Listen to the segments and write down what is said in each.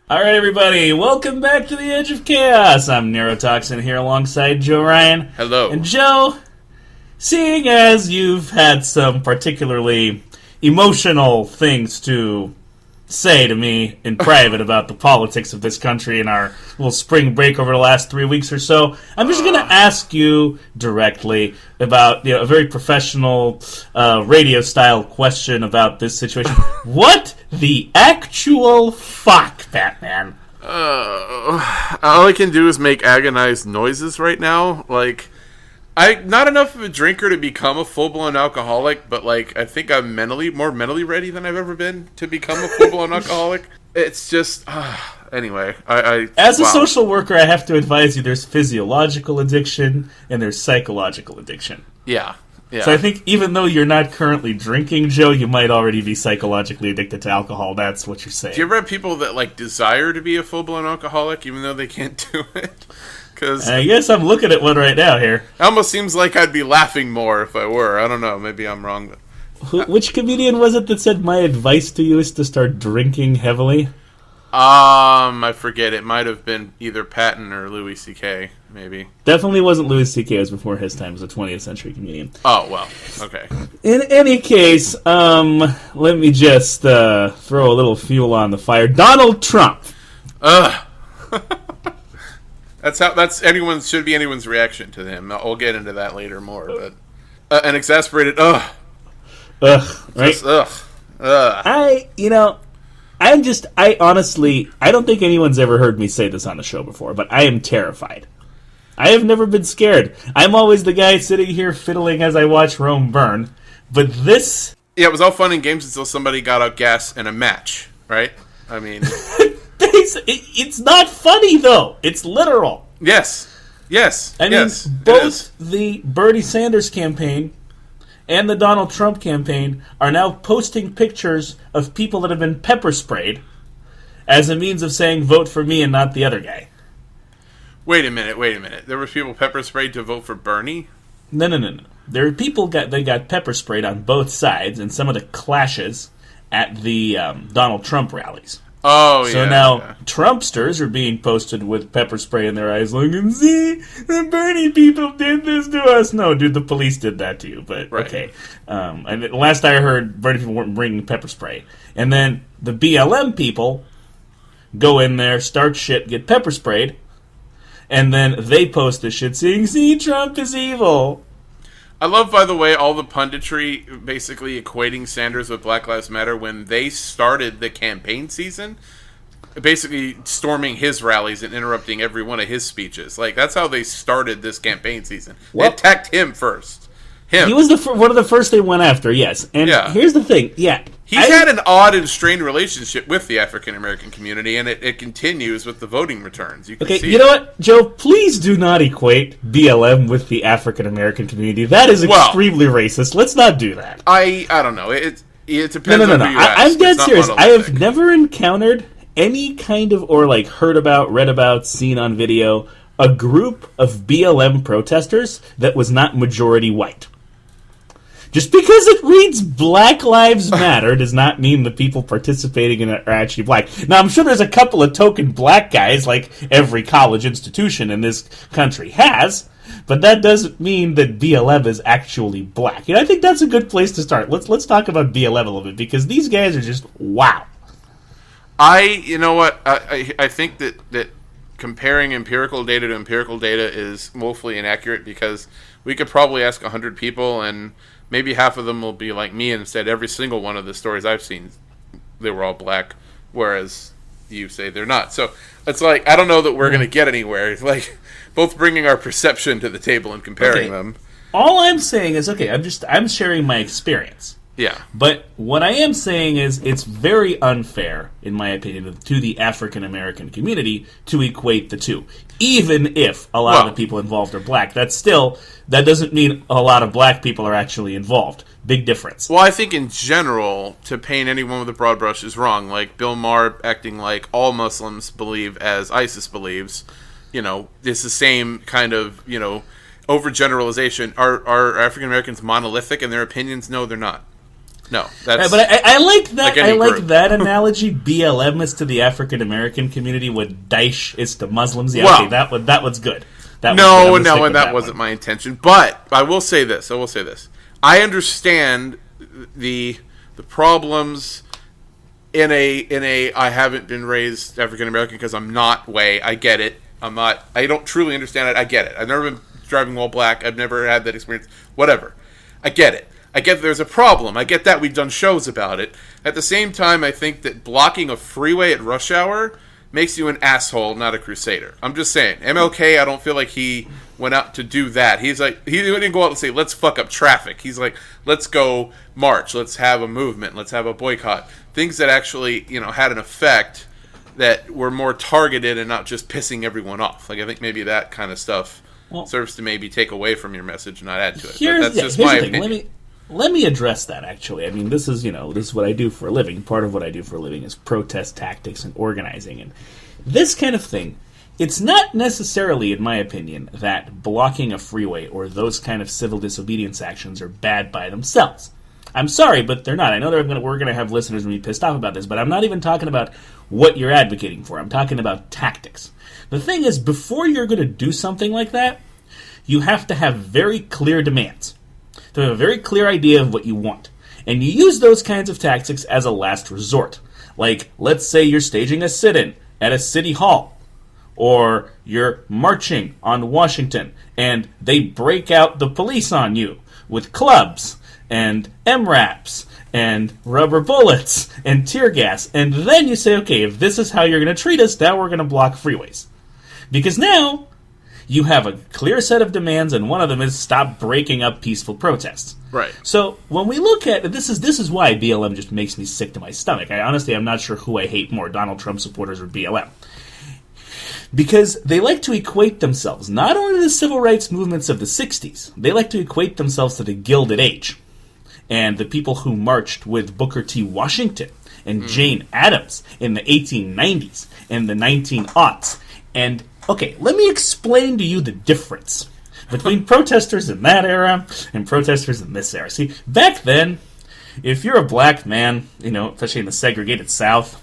All right, everybody, welcome back to the Edge of Chaos. I'm Neurotoxin here alongside Joe Ryan. Hello. And Joe, seeing as you've had some particularly emotional things to say to me in private about the politics of this country and our little spring break over the last 3 weeks or so, I'm just going to ask you directly about a very professional radio-style question about this situation. What the actual fuck, Batman? All I can do is make agonized noises right now. I'm not enough of a drinker to become a full-blown alcoholic, but, I think I'm more mentally ready than I've ever been to become a full-blown alcoholic. It's just... anyway, As a social worker, I have to advise you there's physiological addiction and there's psychological addiction. Yeah. So I think even though you're not currently drinking, Joe, you might already be psychologically addicted to alcohol. That's what you're saying. Do you ever have people that, desire to be a full-blown alcoholic, even though they can't do it? Because I guess I'm looking at one right now here. It almost seems like I'd be laughing more if I were. I don't know. Maybe I'm wrong. Which comedian was it that said, my advice to you is to start drinking heavily? I forget. It might have been either Patton or Louis C.K., maybe. Definitely wasn't Louis C.K. It was before his time as a 20th century comedian. Oh, well. Okay. In any case, let me just throw a little fuel on the fire. Donald Trump. Ugh. Should be anyone's reaction to him. We'll get into that later more, but an exasperated right? Just, I honestly, I don't think anyone's ever heard me say this on the show before, but I am terrified. I have never been scared. I'm always the guy sitting here fiddling as I watch Rome burn, but this... Yeah, it was all fun and games until somebody got out gas in a match, right? I mean... It's not funny, though. It's literal. Yes. I mean, both the Bernie Sanders campaign and the Donald Trump campaign are now posting pictures of people that have been pepper sprayed as a means of saying, vote for me and not the other guy. Wait a minute. There were people pepper sprayed to vote for Bernie? No. There are people that got pepper sprayed on both sides in some of the clashes at the Donald Trump rallies. Oh, yeah. So now Trumpsters are being posted with pepper spray in their eyes like, see, the Bernie people did this to us. No, dude, the police did that to you, but right. Okay. And last I heard, Bernie people weren't bringing pepper spray. And then the BLM people go in there, start shit, get pepper sprayed, and then they post this shit saying, see, Trump is evil. I love, by the way, all the punditry basically equating Sanders with Black Lives Matter when they started the campaign season, basically storming his rallies and interrupting every one of his speeches. That's how they started this campaign season. They attacked him first. He was one of the first they went after, yes. And here's the thing, He's had an odd and strained relationship with the African-American community, and it continues with the voting returns. You know what, Joe? Please do not equate BLM with the African-American community. That is extremely racist. Let's not do that. I don't know. It depends on who you ask. I'm dead serious. I have never encountered any kind of, or heard about, read about, seen on video, a group of BLM protesters that was not majority white. Just because it reads Black Lives Matter does not mean the people participating in it are actually black. Now, I'm sure there's a couple of token black guys, like every college institution in this country has, but that doesn't mean that BLM is actually black. I think that's a good place to start. Let's talk about BLM a little bit, because these guys are just wow. You know what? I think that comparing empirical data to empirical data is woefully inaccurate, because we could probably ask 100 people and maybe half of them will be like me and said every single one of the stories I've seen, they were all black, whereas you say they're not. So it's I don't know that we're going to get anywhere. Both bringing our perception to the table and comparing them. All I'm saying is, I'm sharing my experience. Yeah. But what I am saying is it's very unfair, in my opinion, to the African-American community to equate the two. Even if a lot of the people involved are black, that doesn't mean a lot of black people are actually involved. Big difference. Well, I think in general, to paint anyone with a broad brush is wrong. Like Bill Maher acting like all Muslims believe as ISIS believes. It's the same kind of, overgeneralization. Are African Americans monolithic in their opinions? No, they're not. No, that's but I like that. like any I like group. that analogy. BLM is to the African American community what Daesh is to Muslims. Yeah, Well, okay, that was good. That was good. I'm No, gonna stick and with that wasn't one. my intention. But I will say this. I understand the problems in a I haven't been raised African American because I'm not way. I get it. I don't truly understand it. I get it. I've never been driving while black. I've never had that experience. Whatever. I get it. I get there's a problem. I get that. We've done shows about it. At the same time, I think that blocking a freeway at rush hour makes you an asshole, not a crusader. I'm just saying. MLK, I don't feel like he went out to do that. He's like, he didn't go out and say, let's fuck up traffic. He's like, let's go march. Let's have a movement. Let's have a boycott. Things that actually, had an effect that were more targeted and not just pissing everyone off. Like, I think maybe that kind of stuff serves to maybe take away from your message and not add to it. But that's just my opinion. Let me address that, actually. I mean, this is what I do for a living. Part of what I do for a living is protest tactics and organizing. And this kind of thing, it's not necessarily, in my opinion, that blocking a freeway or those kind of civil disobedience actions are bad by themselves. I'm sorry, but they're not. I know we're going to have listeners be pissed off about this, but I'm not even talking about what you're advocating for. I'm talking about tactics. The thing is, before you're going to do something like that, you have to have very clear demands. To have a very clear idea of what you want. And you use those kinds of tactics as a last resort. Like, let's say you're staging a sit-in at a city hall. Or you're marching on Washington, and they break out the police on you with clubs and MRAPs and rubber bullets and tear gas. And then you say, okay, if this is how you're going to treat us, now we're going to block freeways. Because now you have a clear set of demands, and one of them is stop breaking up peaceful protests. Right. So when we look at this is why BLM just makes me sick to my stomach. I'm not sure who I hate more, Donald Trump supporters or BLM. Because they like to equate themselves not only to the civil rights movements of the 60s, they like to equate themselves to the Gilded Age and the people who marched with Booker T. Washington and Jane Addams in the 1890s and the 1900s. And okay, let me explain to you the difference between protesters in that era and protesters in this era. See, back then, if you're a black man, especially in the segregated South,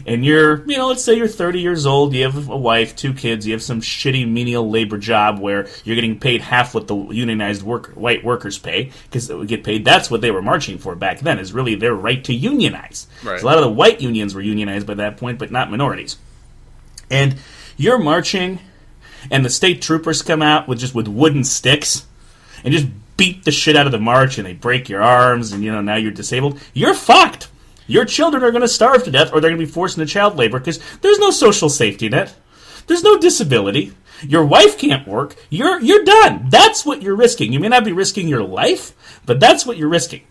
and you're, let's say you're 30 years old, you have a wife, 2 kids, you have some shitty menial labor job where you're getting paid half what the unionized white workers pay, because they would get paid. That's what they were marching for back then, is really their right to unionize. Right. So a lot of the white unions were unionized by that point, but not minorities. And you're marching, and the state troopers come out with wooden sticks and just beat the shit out of the march, and they break your arms, and now you're disabled. You're fucked. Your children are going to starve to death, or they're going to be forced into child labor because there's no social safety net. There's no disability. Your wife can't work. You're done. That's what you're risking. You may not be risking your life, but that's what you're risking.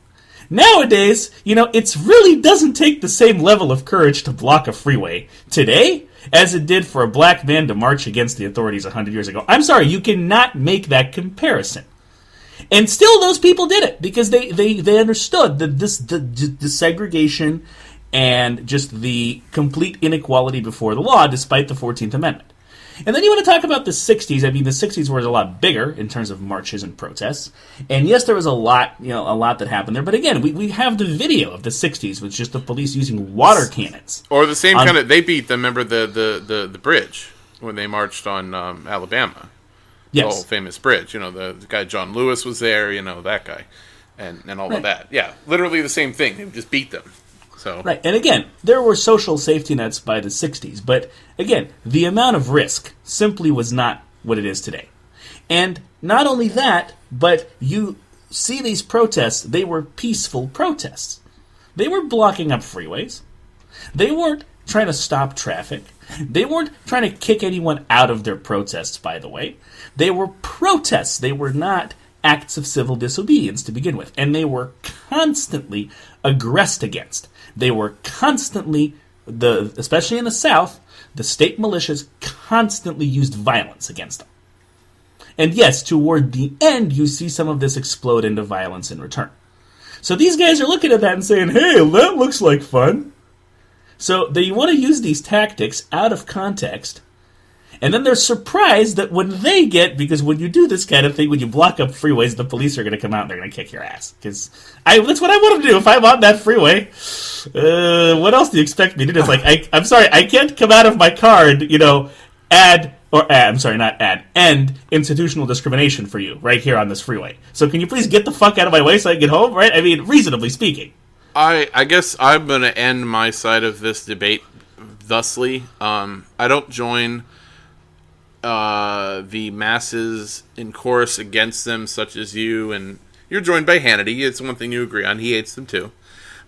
Nowadays, it really doesn't take the same level of courage to block a freeway today as it did for a black man to march against the authorities 100 years ago. I'm sorry, you cannot make that comparison. And still those people did it because they understood that the segregation and just the complete inequality before the law despite the 14th Amendment. And then you want to talk about the 60s. I mean, the 60s was a lot bigger in terms of marches and protests. And yes, there was a lot that happened there. But again, we have the video of the 60s with just the police using water cannons. Or the same kind of, they beat them, remember the bridge when they marched on Alabama. Yes. The old famous bridge. The guy John Lewis was there, that guy. And all of that. Yeah, literally the same thing. They just beat them. So. Right, and again, there were social safety nets by the 60s, but again, the amount of risk simply was not what it is today. And not only that, but you see these protests, they were peaceful protests. They were blocking up freeways. They weren't trying to stop traffic. They weren't trying to kick anyone out of their protests, by the way. They were protests. They were not acts of civil disobedience to begin with. And they were constantly aggressed against. They were constantly, especially in the South, the state militias constantly used violence against them. And yes, toward the end, you see some of this explode into violence in return. So these guys are looking at that and saying, hey, that looks like fun. So they want to use these tactics out of context And then they're surprised that when they get, because when you do this kind of thing, when you block up freeways, the police are going to come out and they're going to kick your ass. Because that's what I want them to do if I'm on that freeway. What else do you expect me to do? It's like, I'm sorry, I can't come out of my car and, end institutional discrimination for you right here on this freeway. So can you please get the fuck out of my way so I can get home, right? I mean, reasonably speaking. I guess I'm going to end my side of this debate thusly. I don't join the masses in chorus against them, such as you, and you're joined by Hannity. It's one thing you agree on. He hates them too.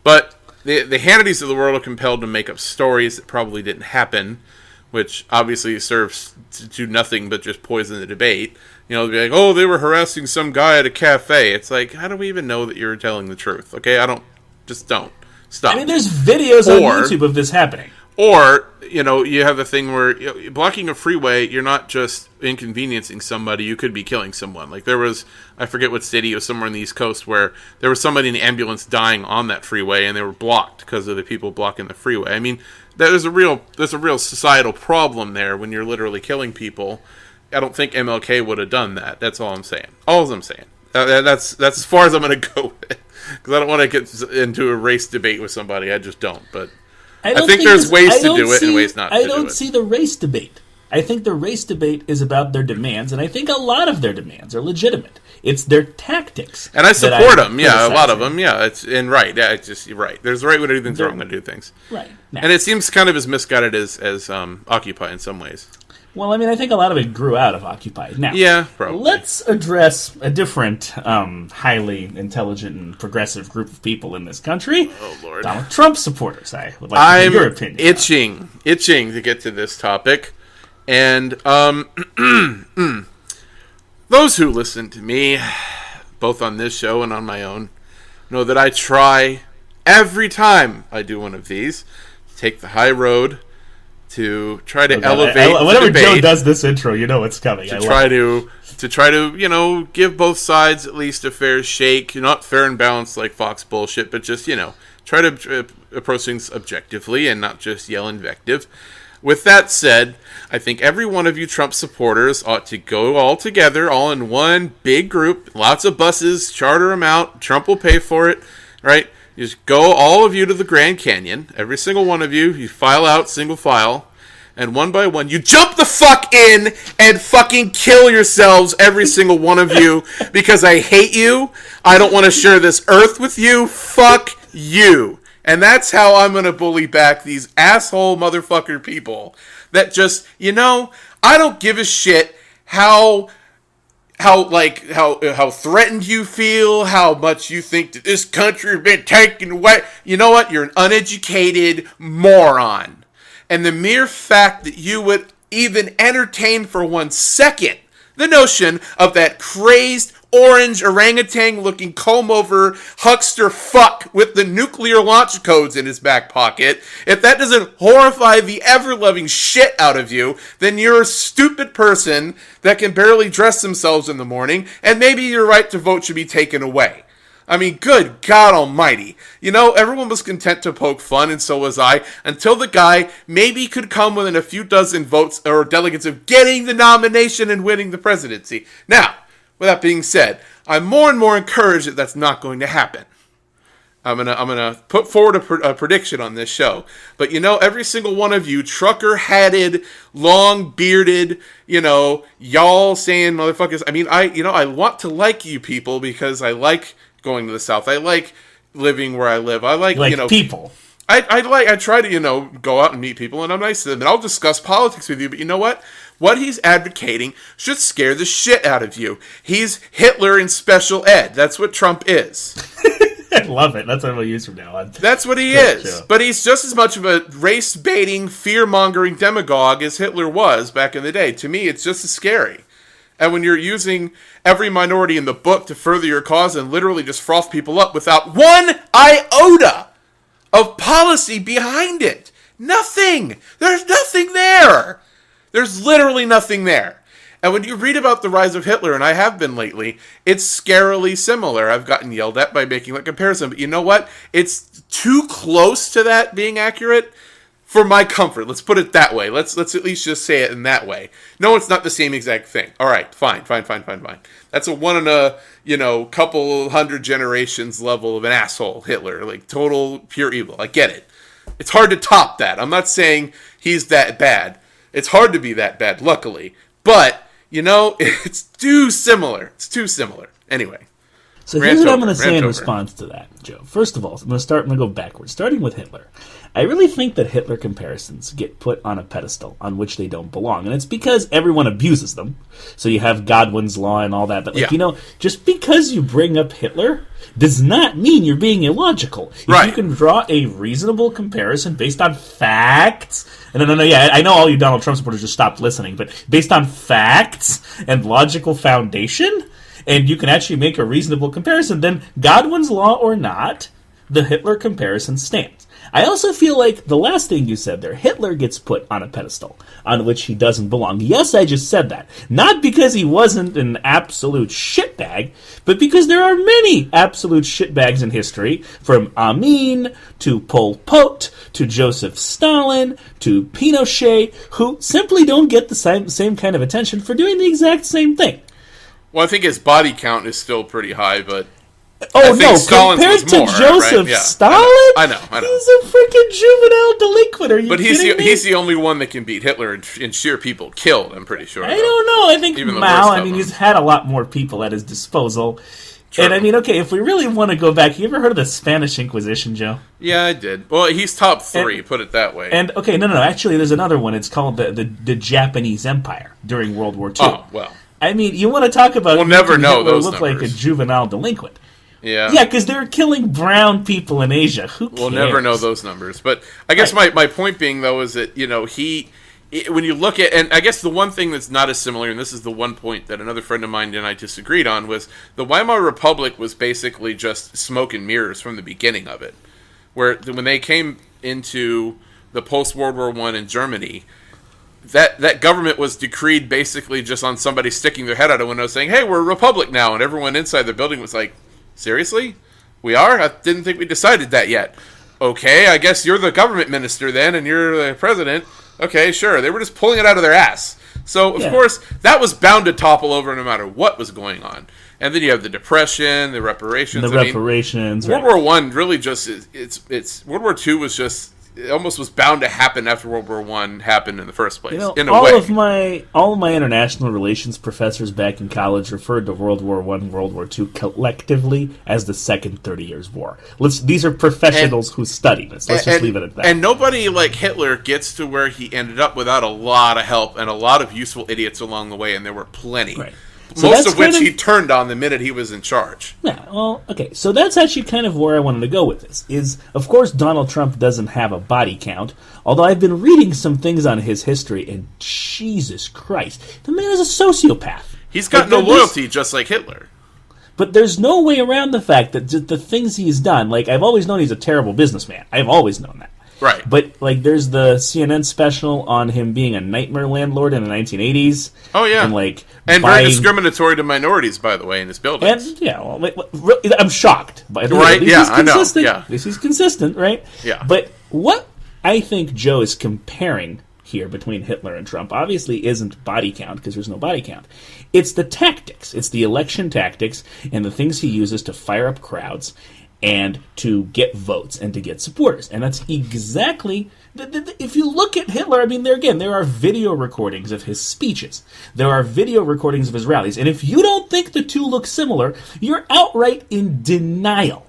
But the Hannitys of the world are compelled to make up stories that probably didn't happen, which obviously serves to do nothing but just poison the debate. They'll be like, oh, they were harassing some guy at a cafe. It's like, how do we even know that you're telling the truth? Okay, just don't. Stop. I mean, there's videos on YouTube of this happening. Or, you have the thing where blocking a freeway, you're not just inconveniencing somebody, you could be killing someone. Like there was, I forget what city, it was somewhere on the East Coast, where there was somebody in the ambulance dying on that freeway and they were blocked because of the people blocking the freeway. I mean, there's a real societal problem there when you're literally killing people. I don't think MLK would have done that. That's all I'm saying. That's as far as I'm going to go with it. Because I don't want to get into a race debate with somebody. I just don't. But I think there's ways to do it and ways not to do it. I don't see the race debate. I think the race debate is about their demands, and I think a lot of their demands are legitimate. It's their tactics. And I support them, a lot of them, You're right. There's the right way to do things, the wrong way to do things. Right. Now, and it seems kind of as misguided as Occupy in some ways. Well, I mean, I think a lot of it grew out of Occupy. Now, yeah, probably. Let's address a different highly intelligent and progressive group of people in this country. Oh, Lord. Donald Trump supporters. I would like to hear your opinion. I'm itching to get to this topic. And those who listen to me, both on this show and on my own, know that I try every time I do one of these to take the high road, to try to elevate whenever the debate, Joe does this intro, you know what's coming. To try to give both sides at least a fair shake, not fair and balanced like Fox bullshit, but just try to approach things objectively and not just yell invective. With that said, I think every one of you Trump supporters ought to go all together, all in one big group, lots of buses, charter them out. Trump will pay for it, right? You just go, all of you, to the Grand Canyon. Every single one of you file out, single file. And one by one, you jump the fuck in and fucking kill yourselves, every single one of you, because I hate you. I don't want to share this earth with you. Fuck you. And that's how I'm going to bully back these asshole motherfucker people that just, I don't give a shit how threatened you feel, how much you think that this country has been taken away. You know what? You're an uneducated moron. And the mere fact that you would even entertain for 1 second the notion of that crazed orange orangutan-looking comb-over huckster fuck with the nuclear launch codes in his back pocket, if that doesn't horrify the ever-loving shit out of you, then you're a stupid person that can barely dress themselves in the morning, and maybe your right to vote should be taken away. I mean, good God almighty. Everyone was content to poke fun, and so was I, until the guy maybe could come within a few dozen votes or delegates of getting the nomination and winning the presidency. Now, with that being said, I'm more and more encouraged that that's not going to happen. I'm gonna put forward a prediction on this show. But every single one of you trucker-hatted, long-bearded, y'all saying motherfuckers. I mean, I want to like you people because I like going to the South. I like living where I live. I like people. I try to, go out and meet people, and I'm nice to them, and I'll discuss politics with you, but you know what? What he's advocating should scare the shit out of you. He's Hitler in special ed. That's what Trump is. I love it. That's what I'm going to use from now on. That's what he is. Sure. But he's just as much of a race-baiting, fear-mongering demagogue as Hitler was back in the day. To me, it's just as scary. And when you're using every minority in the book to further your cause and literally just froth people up without one iota of policy behind it. Nothing. There's nothing there. There's literally nothing there. And when you read about the rise of Hitler, and I have been lately, it's scarily similar. I've gotten yelled at by making that comparison. But you know what? It's too close to that being accurate For my comfort, let's put it that way. Let's at least just say it in that way. No, it's not the same exact thing. All right, fine. That's a one in a, couple hundred generations level of an asshole, Hitler. Like, total pure evil. I get it. It's hard to top that. I'm not saying he's that bad. It's hard to be that bad, luckily. But, it's too similar. It's too similar. Anyway. So here's what I'm going to say in response to that, Joe. First of all, I'm going to go backwards, starting with Hitler. I really think that Hitler comparisons get put on a pedestal on which they don't belong, and it's because everyone abuses them. So you have Godwin's Law and all that, but just because you bring up Hitler does not mean you're being illogical. If you can draw a reasonable comparison based on facts, I know all you Donald Trump supporters just stopped listening, but based on facts and logical foundation, and you can actually make a reasonable comparison, then Godwin's Law or not, the Hitler comparison stands. I also feel like the last thing you said there, Hitler gets put on a pedestal on which he doesn't belong. Yes, I just said that. Not because he wasn't an absolute shitbag, but because there are many absolute shitbags in history, from Amin to Pol Pot to Joseph Stalin to Pinochet, who simply don't get the same kind of attention for doing the exact same thing. Well, I think his body count is still pretty high, but... Oh, no, compared to Joseph Stalin? I know. He's a freaking juvenile delinquent. Are you kidding me? He's the only one that can beat Hitler in sheer people killed, I'm pretty sure. I don't know. I think Mao, he's had a lot more people at his disposal. True. And if we really want to go back, you ever heard of the Spanish Inquisition, Joe? Yeah, I did. Well, he's top 3, put it that way. And, actually, there's another one. It's called the Japanese Empire during World War II. Oh, well. You want to talk about... We'll never know Hitler those look numbers. Like a juvenile delinquent. Yeah. Yeah, because they're killing brown people in Asia. Who cares? We'll never know those numbers. But I guess my point being, though, is that, when you look at... And I guess the one thing that's not as similar, and this is the one point that another friend of mine and I disagreed on, was the Weimar Republic was basically just smoke and mirrors from the beginning of it. Where when they came into the post-World War I in Germany... That government was decreed basically just on somebody sticking their head out a window saying, hey, we're a republic now. And everyone inside the building was like, seriously? We are? I didn't think we decided that yet. Okay, I guess you're the government minister then, and you're the president. Okay, sure. They were just pulling it out of their ass. So, of course, that was bound to topple over no matter what was going on. And then you have the Depression, the reparations. World War I really just... World War II was just... It almost was bound to happen after World War I happened in the first place. In a way. All of my international relations professors back in college referred to World War I and World War II collectively as the Second 30 Years' War. These are professionals who study this. Let's just leave it at that. And nobody like Hitler gets to where he ended up without a lot of help and a lot of useful idiots along the way, and there were plenty. Right. So most of which he turned on the minute he was in charge. Yeah, well, okay. So that's actually kind of where I wanted to go with this. Is, of course, Donald Trump doesn't have a body count, although I've been reading some things on his history, and Jesus Christ, the man is a sociopath. He's got no loyalty, just like Hitler. But there's no way around the fact that the things he's done, I've always known he's a terrible businessman. I've always known that. Right. But, there's the CNN special on him being a nightmare landlord in the 1980s. Oh, yeah. And very discriminatory to minorities, by the way, in his buildings. And, I'm shocked. Right, yeah, I know. Yeah. This is consistent, right? Yeah. But what I think Joe is comparing here between Hitler and Trump obviously isn't body count, because there's no body count. It's the tactics. It's the election tactics and the things he uses to fire up crowds and to get votes and to get supporters. And that's exactly... If you look at Hitler, there are video recordings of his speeches. There are video recordings of his rallies. And if you don't think the two look similar, you're outright in denial.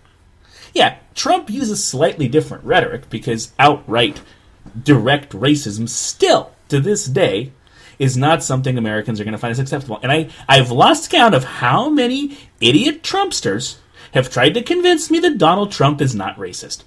Yeah, Trump uses slightly different rhetoric because outright direct racism still, to this day, is not something Americans are going to find as acceptable. And I've lost count of how many idiot Trumpsters have tried to convince me that Donald Trump is not racist.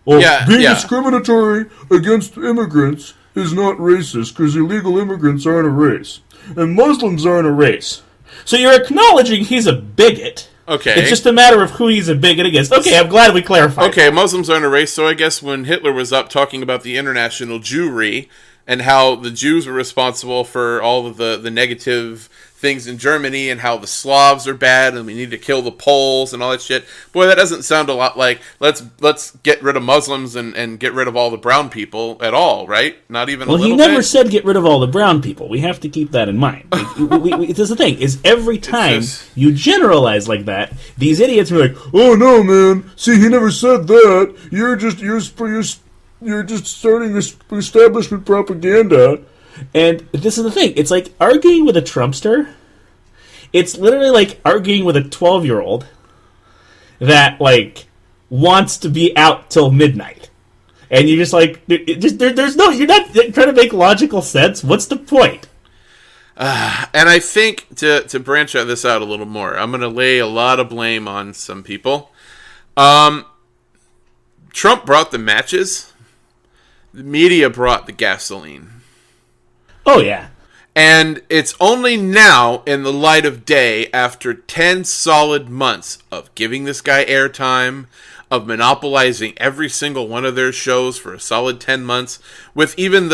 Being discriminatory against immigrants is not racist because illegal immigrants aren't a race. And Muslims aren't a race. So you're acknowledging he's a bigot. Okay. It's just a matter of who he's a bigot against. Okay, I'm glad we clarified. Okay, Muslims aren't a race, so I guess when Hitler was up talking about the international Jewry, and how the Jews were responsible for all of the negative things in Germany, and how the Slavs are bad and we need to kill the Poles and all that shit. Boy, that doesn't sound a lot like let's get rid of Muslims and get rid of all the brown people at all, right? Not even a little bit. Well, he never said get rid of all the brown people. We have to keep that in mind. This is the thing, is every time you generalize like that, these idiots are like, oh no, man, see, he never said that. You're just starting this establishment propaganda. And this is the thing. It's like arguing with a Trumpster. It's literally like arguing with a 12-year-old that, like, wants to be out till midnight. And you're just like, there's no, you're not trying to make logical sense. What's the point? And I think to branch this out a little more, I'm going to lay a lot of blame on some people. Trump brought the matches. The media brought the gasoline. Oh, yeah. And it's only now, in the light of day, after 10 solid months of giving this guy airtime, of monopolizing every single one of their shows for a solid 10 months, with even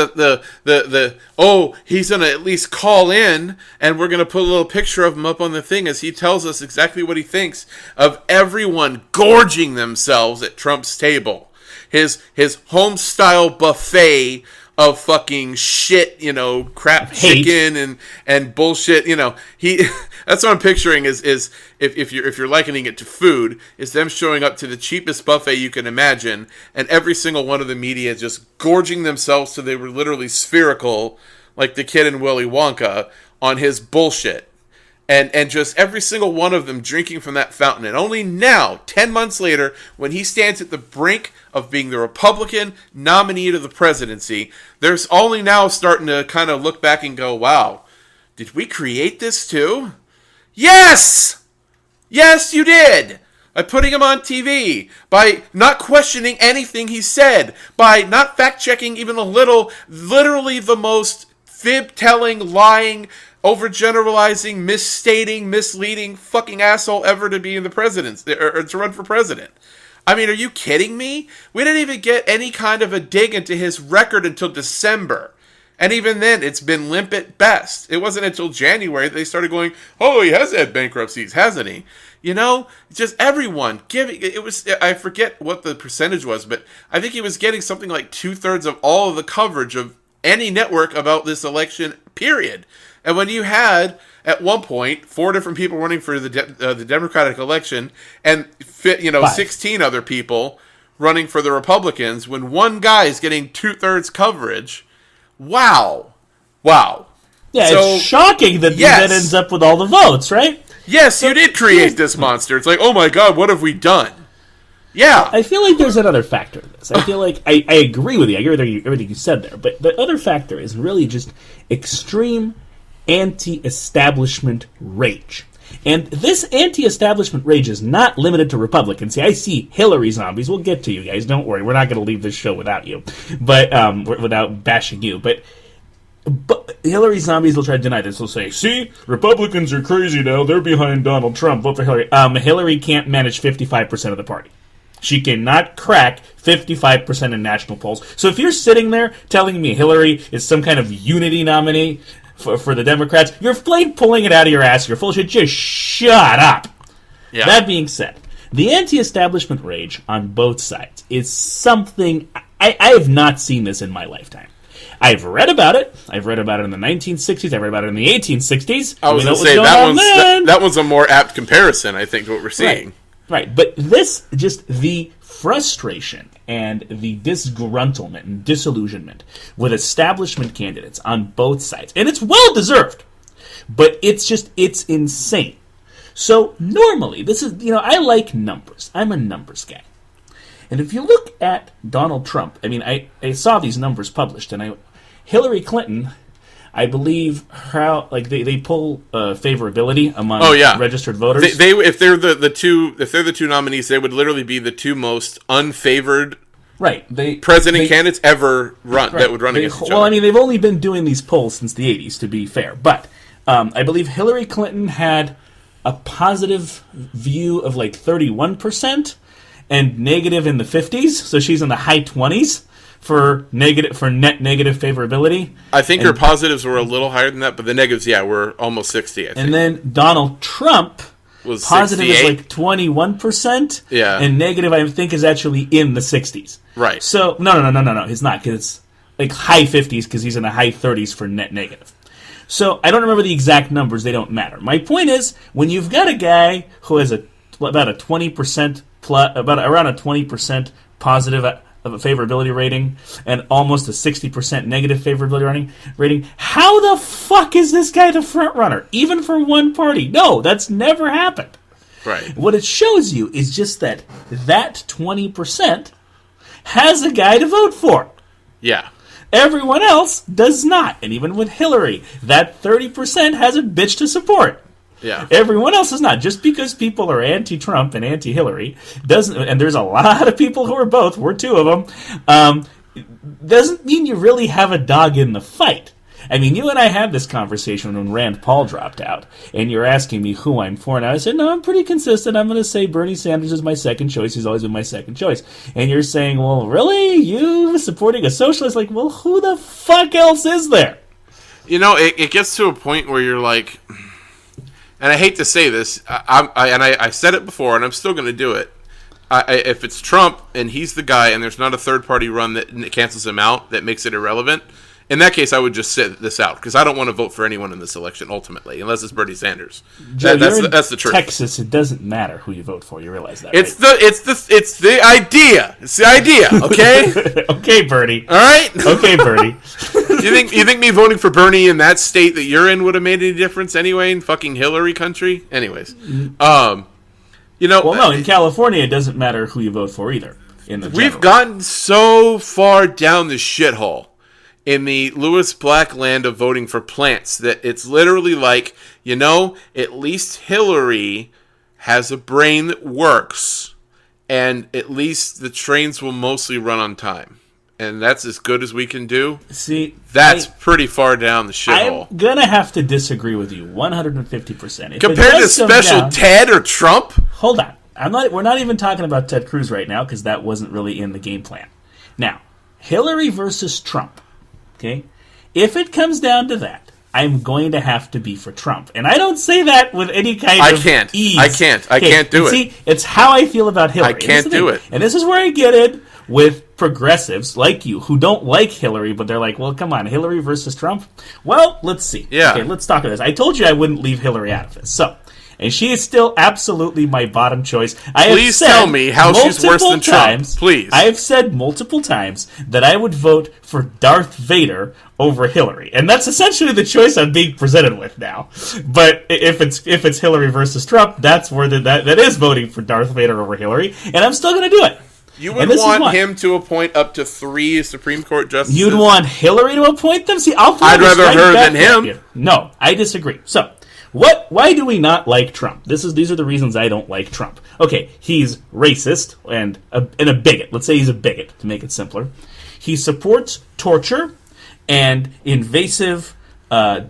he's going to at least call in, and we're going to put a little picture of him up on the thing as he tells us exactly what he thinks of everyone gorging themselves at Trump's table. His home-style buffet of fucking shit, crap chicken and bullshit, that's what I'm picturing is if you're likening it to food, is them showing up to the cheapest buffet you can imagine, and every single one of the media just gorging themselves so they were literally spherical, like the kid in Willy Wonka, on his bullshit. And just every single one of them drinking from that fountain. And only now, 10 months later, when he stands at the brink of being the Republican nominee to the presidency, there's only now starting to kind of look back and go, wow, did we create this too? Yes! Yes, you did! By putting him on TV, by not questioning anything he said, by not fact-checking even a little, literally the most fib-telling, lying, overgeneralizing, misstating, misleading fucking asshole ever to be in the presidency, or to run for president. I mean, are you kidding me? We didn't even get any kind of a dig into his record until December. And even then, it's been limp at best. It wasn't until January that they started going, oh, he has had bankruptcies, hasn't he? Just everyone giving, it was, I forget what the percentage was, but I think he was getting something like 2/3 of all of the coverage of any network about this election, period. And when you had, at one point, 4 different people running for the Democratic election, and 16 other people running for the Republicans, when one guy is getting 2/3 coverage, wow. Yeah, so, it's shocking that that ends up with all the votes, right? Yes, you did create this monster. It's like, oh my god, what have we done? Yeah. I feel like there's another factor to this. I feel like I agree with you. I agree with everything you said there. But the other factor is really just extreme anti-establishment rage. And this anti-establishment rage is not limited to Republicans. See, I see Hillary zombies. We'll get to you guys. Don't worry. We're not going to leave this show without you. But without bashing you. But Hillary zombies will try to deny this. They'll say, see, Republicans are crazy now. They're behind Donald Trump. Vote for Hillary. Hillary can't manage 55% of the party. She cannot crack 55% in national polls. So if you're sitting there telling me Hillary is some kind of unity nominee for the Democrats, you're pulling it out of your ass. You're full of shit. Just shut up. Yeah. That being said, the anti-establishment rage on both sides is something I have not seen this in my lifetime. I've read about it. I've read about it in the 1960s. I've read about it in the 1860s. I was going to say, that one's a more apt comparison, I think, to what we're seeing. Right. But this, just the frustration and the disgruntlement and disillusionment with establishment candidates on both sides. And it's well-deserved. But it's insane. So normally, this is, I like numbers. I'm a numbers guy. And if you look at Donald Trump, I mean, I saw these numbers published, and Hillary Clinton, I believe, they pull favorability among registered voters. If they're the two nominees, they would literally be the two most unfavored president candidates ever that would run against each other. Well, I mean, they've only been doing these polls since the 80s, to be fair. But I believe Hillary Clinton had a positive view of 31%. And negative in the 50s, so she's in the high 20s for net negative favorability. I think her positives were a little higher than that, but the negatives, were almost 60, I think. And then Donald Trump was positive 68. is like 21%. Yeah. And negative, I think, is actually in the 60s. Right. So, no, he's not, because it's like high 50s, because he's in the high 30s for net negative. So, I don't remember the exact numbers, they don't matter. My point is, when you've got a guy who has about a 20% around a 20% positive of a favorability rating and almost a 60% negative favorability rating, how the fuck is this guy the front runner, even for one party? No, that's never happened. Right. What it shows you is just that 20% has a guy to vote for. Yeah. Everyone else does not. And even with Hillary, that 30% has a bitch to support. Yeah. Everyone else is not. Just because people are anti-Trump and anti-Hillary doesn't, and there's a lot of people who are both, we're two of them, doesn't mean you really have a dog in the fight. I mean, you and I had this conversation when Rand Paul dropped out, and you're asking me who I'm for, and I said, no, I'm pretty consistent. I'm going to say Bernie Sanders is my second choice. He's always been my second choice. And you're saying, well, really? You supporting a socialist? Like, well, who the fuck else is there? You know, it gets to a point where you're like... And I hate to say this, I said it before, and I'm still going to do it. If it's Trump, and he's the guy, and there's not a third-party run that cancels him out, that makes it irrelevant, in that case, I would just sit this out, because I don't want to vote for anyone in this election, ultimately, unless it's Bernie Sanders. Joe, That's the truth. Texas, it doesn't matter who you vote for. You realize that, It's right? It's the idea. It's the idea, okay? Okay, Bernie. All right? Okay, Bernie. You think me voting for Bernie in that state that you're in would have made any difference anyway in fucking Hillary country? Anyways, Well, no, in California, it doesn't matter who you vote for either. We've gotten so far down the shithole in the Lewis Black land of voting for plants that it's literally like, at least Hillary has a brain that works, and at least the trains will mostly run on time. And that's as good as we can do. See, that's pretty far down the shithole. I'm gonna have to disagree with you 150%. Compared to Special Ted or Trump? Hold on, we're not even talking about Ted Cruz right now, because that wasn't really in the game plan. Now, Hillary versus Trump. Okay, if it comes down to that, I'm going to have to be for Trump, and I don't say that with any kind of ease. I can't do it. See, it's how I feel about Hillary. I can't do it, and this is where I get it with progressives like you who don't like Hillary, but they're like, well, come on, Hillary versus Trump? Well, let's see. Yeah. Okay, let's talk about this. I told you I wouldn't leave Hillary out of this. So, and she is still absolutely my bottom choice. Please tell me how she's worse than Trump. Please. I have said multiple times that I would vote for Darth Vader over Hillary. And that's essentially the choice I'm being presented with now. But if it's Hillary versus Trump, that's where that is voting for Darth Vader over Hillary. And I'm still going to do it. You would want him to appoint up to 3 Supreme Court justices? You'd want Hillary to appoint them? See, I'd rather her than him. No, I disagree. So, why do we not like Trump? These are the reasons I don't like Trump. Okay, he's racist and a bigot. Let's say he's a bigot, to make it simpler. He supports torture and invasive,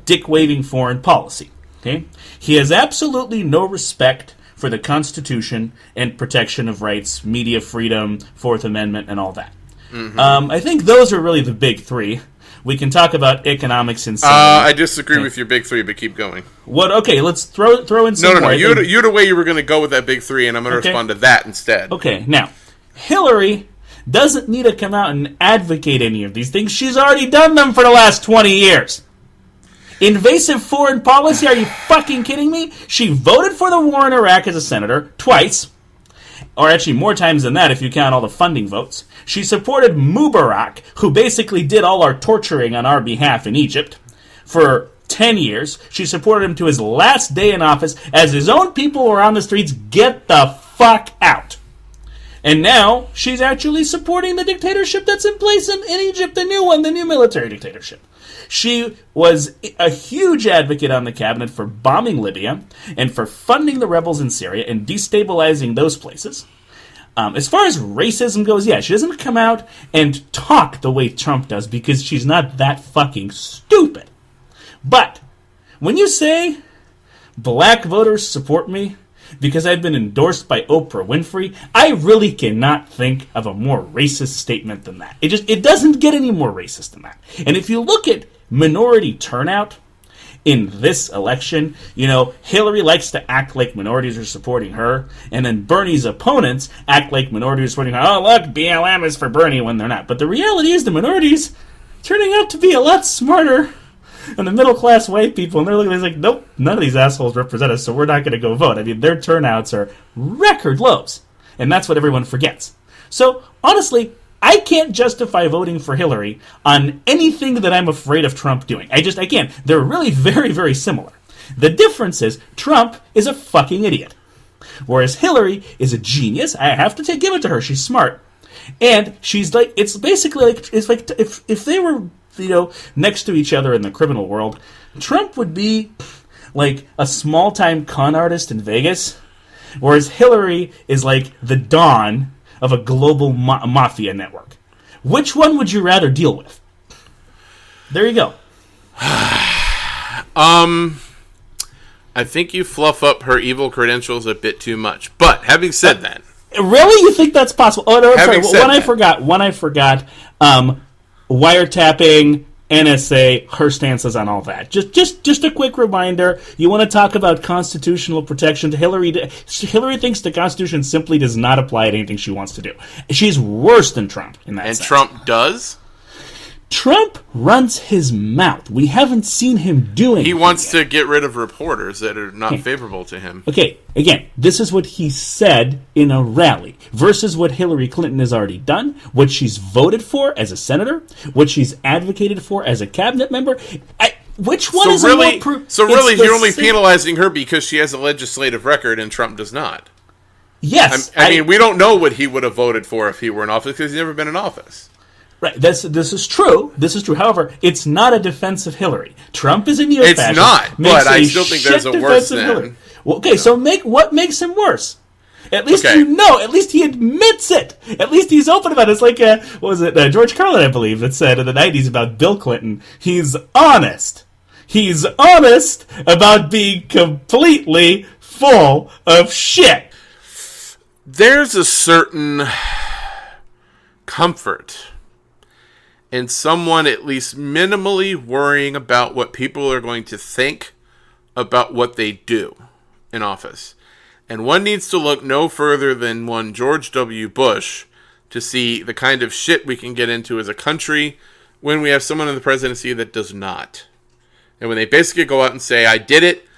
dick-waving foreign policy. Okay? He has absolutely no respect for the Constitution and protection of rights, media freedom, Fourth Amendment, and all that. Mm-hmm. I think those are really the big three. We can talk about economics and I disagree with your big three, but keep going. What? Okay, let's throw in some more. No. You're the way you were going to go with that big three, and I'm going to respond to that instead. Okay, now, Hillary doesn't need to come out and advocate any of these things. She's already done them for the last 20 years. Invasive foreign policy? Are you fucking kidding me? She voted for the war in Iraq as a senator twice. Or actually more times than that if you count all the funding votes. She supported Mubarak, who basically did all our torturing on our behalf in Egypt, for 10 years. She supported him to his last day in office as his own people were on the streets, get the fuck out. And now she's actually supporting the dictatorship that's in place in Egypt, the new one, the new military dictatorship. She was a huge advocate on the cabinet for bombing Libya and for funding the rebels in Syria and destabilizing those places. As far as racism goes, yeah, she doesn't come out and talk the way Trump does because she's not that fucking stupid. But when you say black voters support me, because I've been endorsed by Oprah Winfrey, I really cannot think of a more racist statement than that. It doesn't get any more racist than that. And if you look at minority turnout in this election, Hillary likes to act like minorities are supporting her, and then Bernie's opponents act like minorities are supporting her. Oh, look, BLM is for Bernie when they're not. But the reality is the minorities turning out to be a lot smarter than the middle-class white people, and they're looking like, nope, none of these assholes represent us, so we're not going to go vote. I mean, their turnouts are record lows, and that's what everyone forgets. So, honestly, I can't justify voting for Hillary on anything that I'm afraid of Trump doing. I can't. They're really very, very similar. The difference is Trump is a fucking idiot, whereas Hillary is a genius. I have to give it to her. She's smart. And she's like, it's basically like, it's like if they were, next to each other in the criminal world, Trump would be like a small-time con artist in Vegas, whereas Hillary is like the Don of a global mafia network. Which one would you rather deal with? There you go. I think you fluff up her evil credentials a bit too much. But having said that, really, you think that's possible? Oh no, sorry. One I forgot. Wiretapping, NSA, her stances on all that. Just a quick reminder. You want to talk about constitutional protection? Hillary thinks the Constitution simply does not apply to anything she wants to do. She's worse than Trump in that sense. And Trump does? Trump runs his mouth. We haven't seen him doing. He wants to get rid of reporters that are not favorable to him. Okay, again, this is what he said in a rally versus what Hillary Clinton has already done, what she's voted for as a senator, what she's advocated for as a cabinet member. Which one is really, more proof? So really, you're only penalizing her because she has a legislative record and Trump does not. Yes. I mean, we don't know what he would have voted for if he were in office because he's never been in office. Right, this is true. This is true. However, it's not a defense of Hillary. Trump is a neo-fascist. It's not, but I still think there's a worse than. Well, okay, so what makes him worse? At least at least he admits it. At least he's open about it. It's like, what was it, George Carlin, I believe, that said in the 90s about Bill Clinton, he's honest. He's honest about being completely full of shit. There's a certain comfort in someone at least minimally worrying about what people are going to think about what they do in office. And one needs to look no further than one George W. Bush to see the kind of shit we can get into as a country when we have someone in the presidency that does not. And when they basically go out and say, I did it,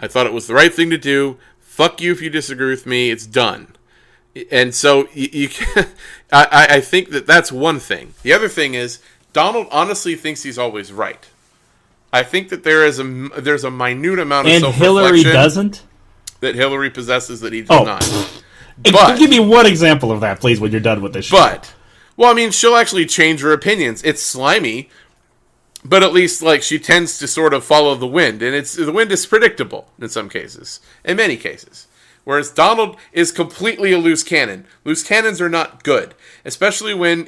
I thought it was the right thing to do, fuck you if you disagree with me, it's done. And so I think that's one thing. The other thing is Donald honestly thinks he's always right. I think that there's a minute amount of and self-reflection Hillary doesn't that Hillary possesses that he does not. But give me one example of that, please, when you're done with this show. Well, I mean, she'll actually change her opinions. It's slimy, but at least she tends to sort of follow the wind, and the wind is predictable in some cases, in many cases. Whereas Donald is completely a loose cannon. Loose cannons are not good. Especially when,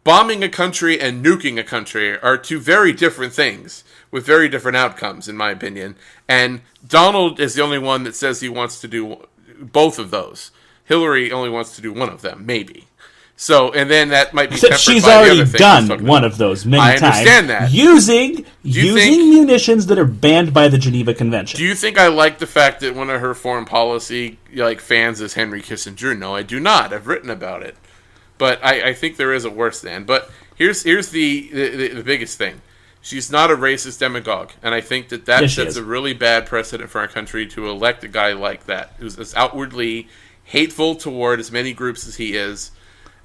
bombing a country and nuking a country are two very different things with very different outcomes, in my opinion. And Donald is the only one that says he wants to do both of those. Hillary only wants to do one of them, maybe. So, and then that might be tempered she's by already the other done one of those many times. I understand that. Using munitions that are banned by the Geneva Convention. Do you think I like the fact that one of her foreign policy fans is Henry Kissinger? No, I do not. I've written about it. But I think there is a worse than. But here's the biggest thing. She's not a racist demagogue. And I think that sets a really bad precedent for our country to elect a guy like that, who's as outwardly hateful toward as many groups as he is,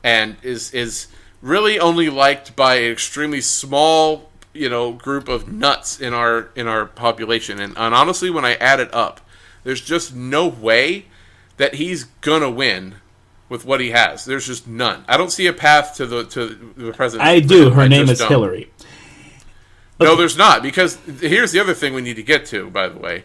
and is really only liked by an extremely small, group of nuts in our population. And honestly, when I add it up, there's just no way that he's gonna win with what he has. There's just none. I don't see a path to the president. I do. Her name is Hillary. No, there's not, because here's the other thing we need to get to, by the way.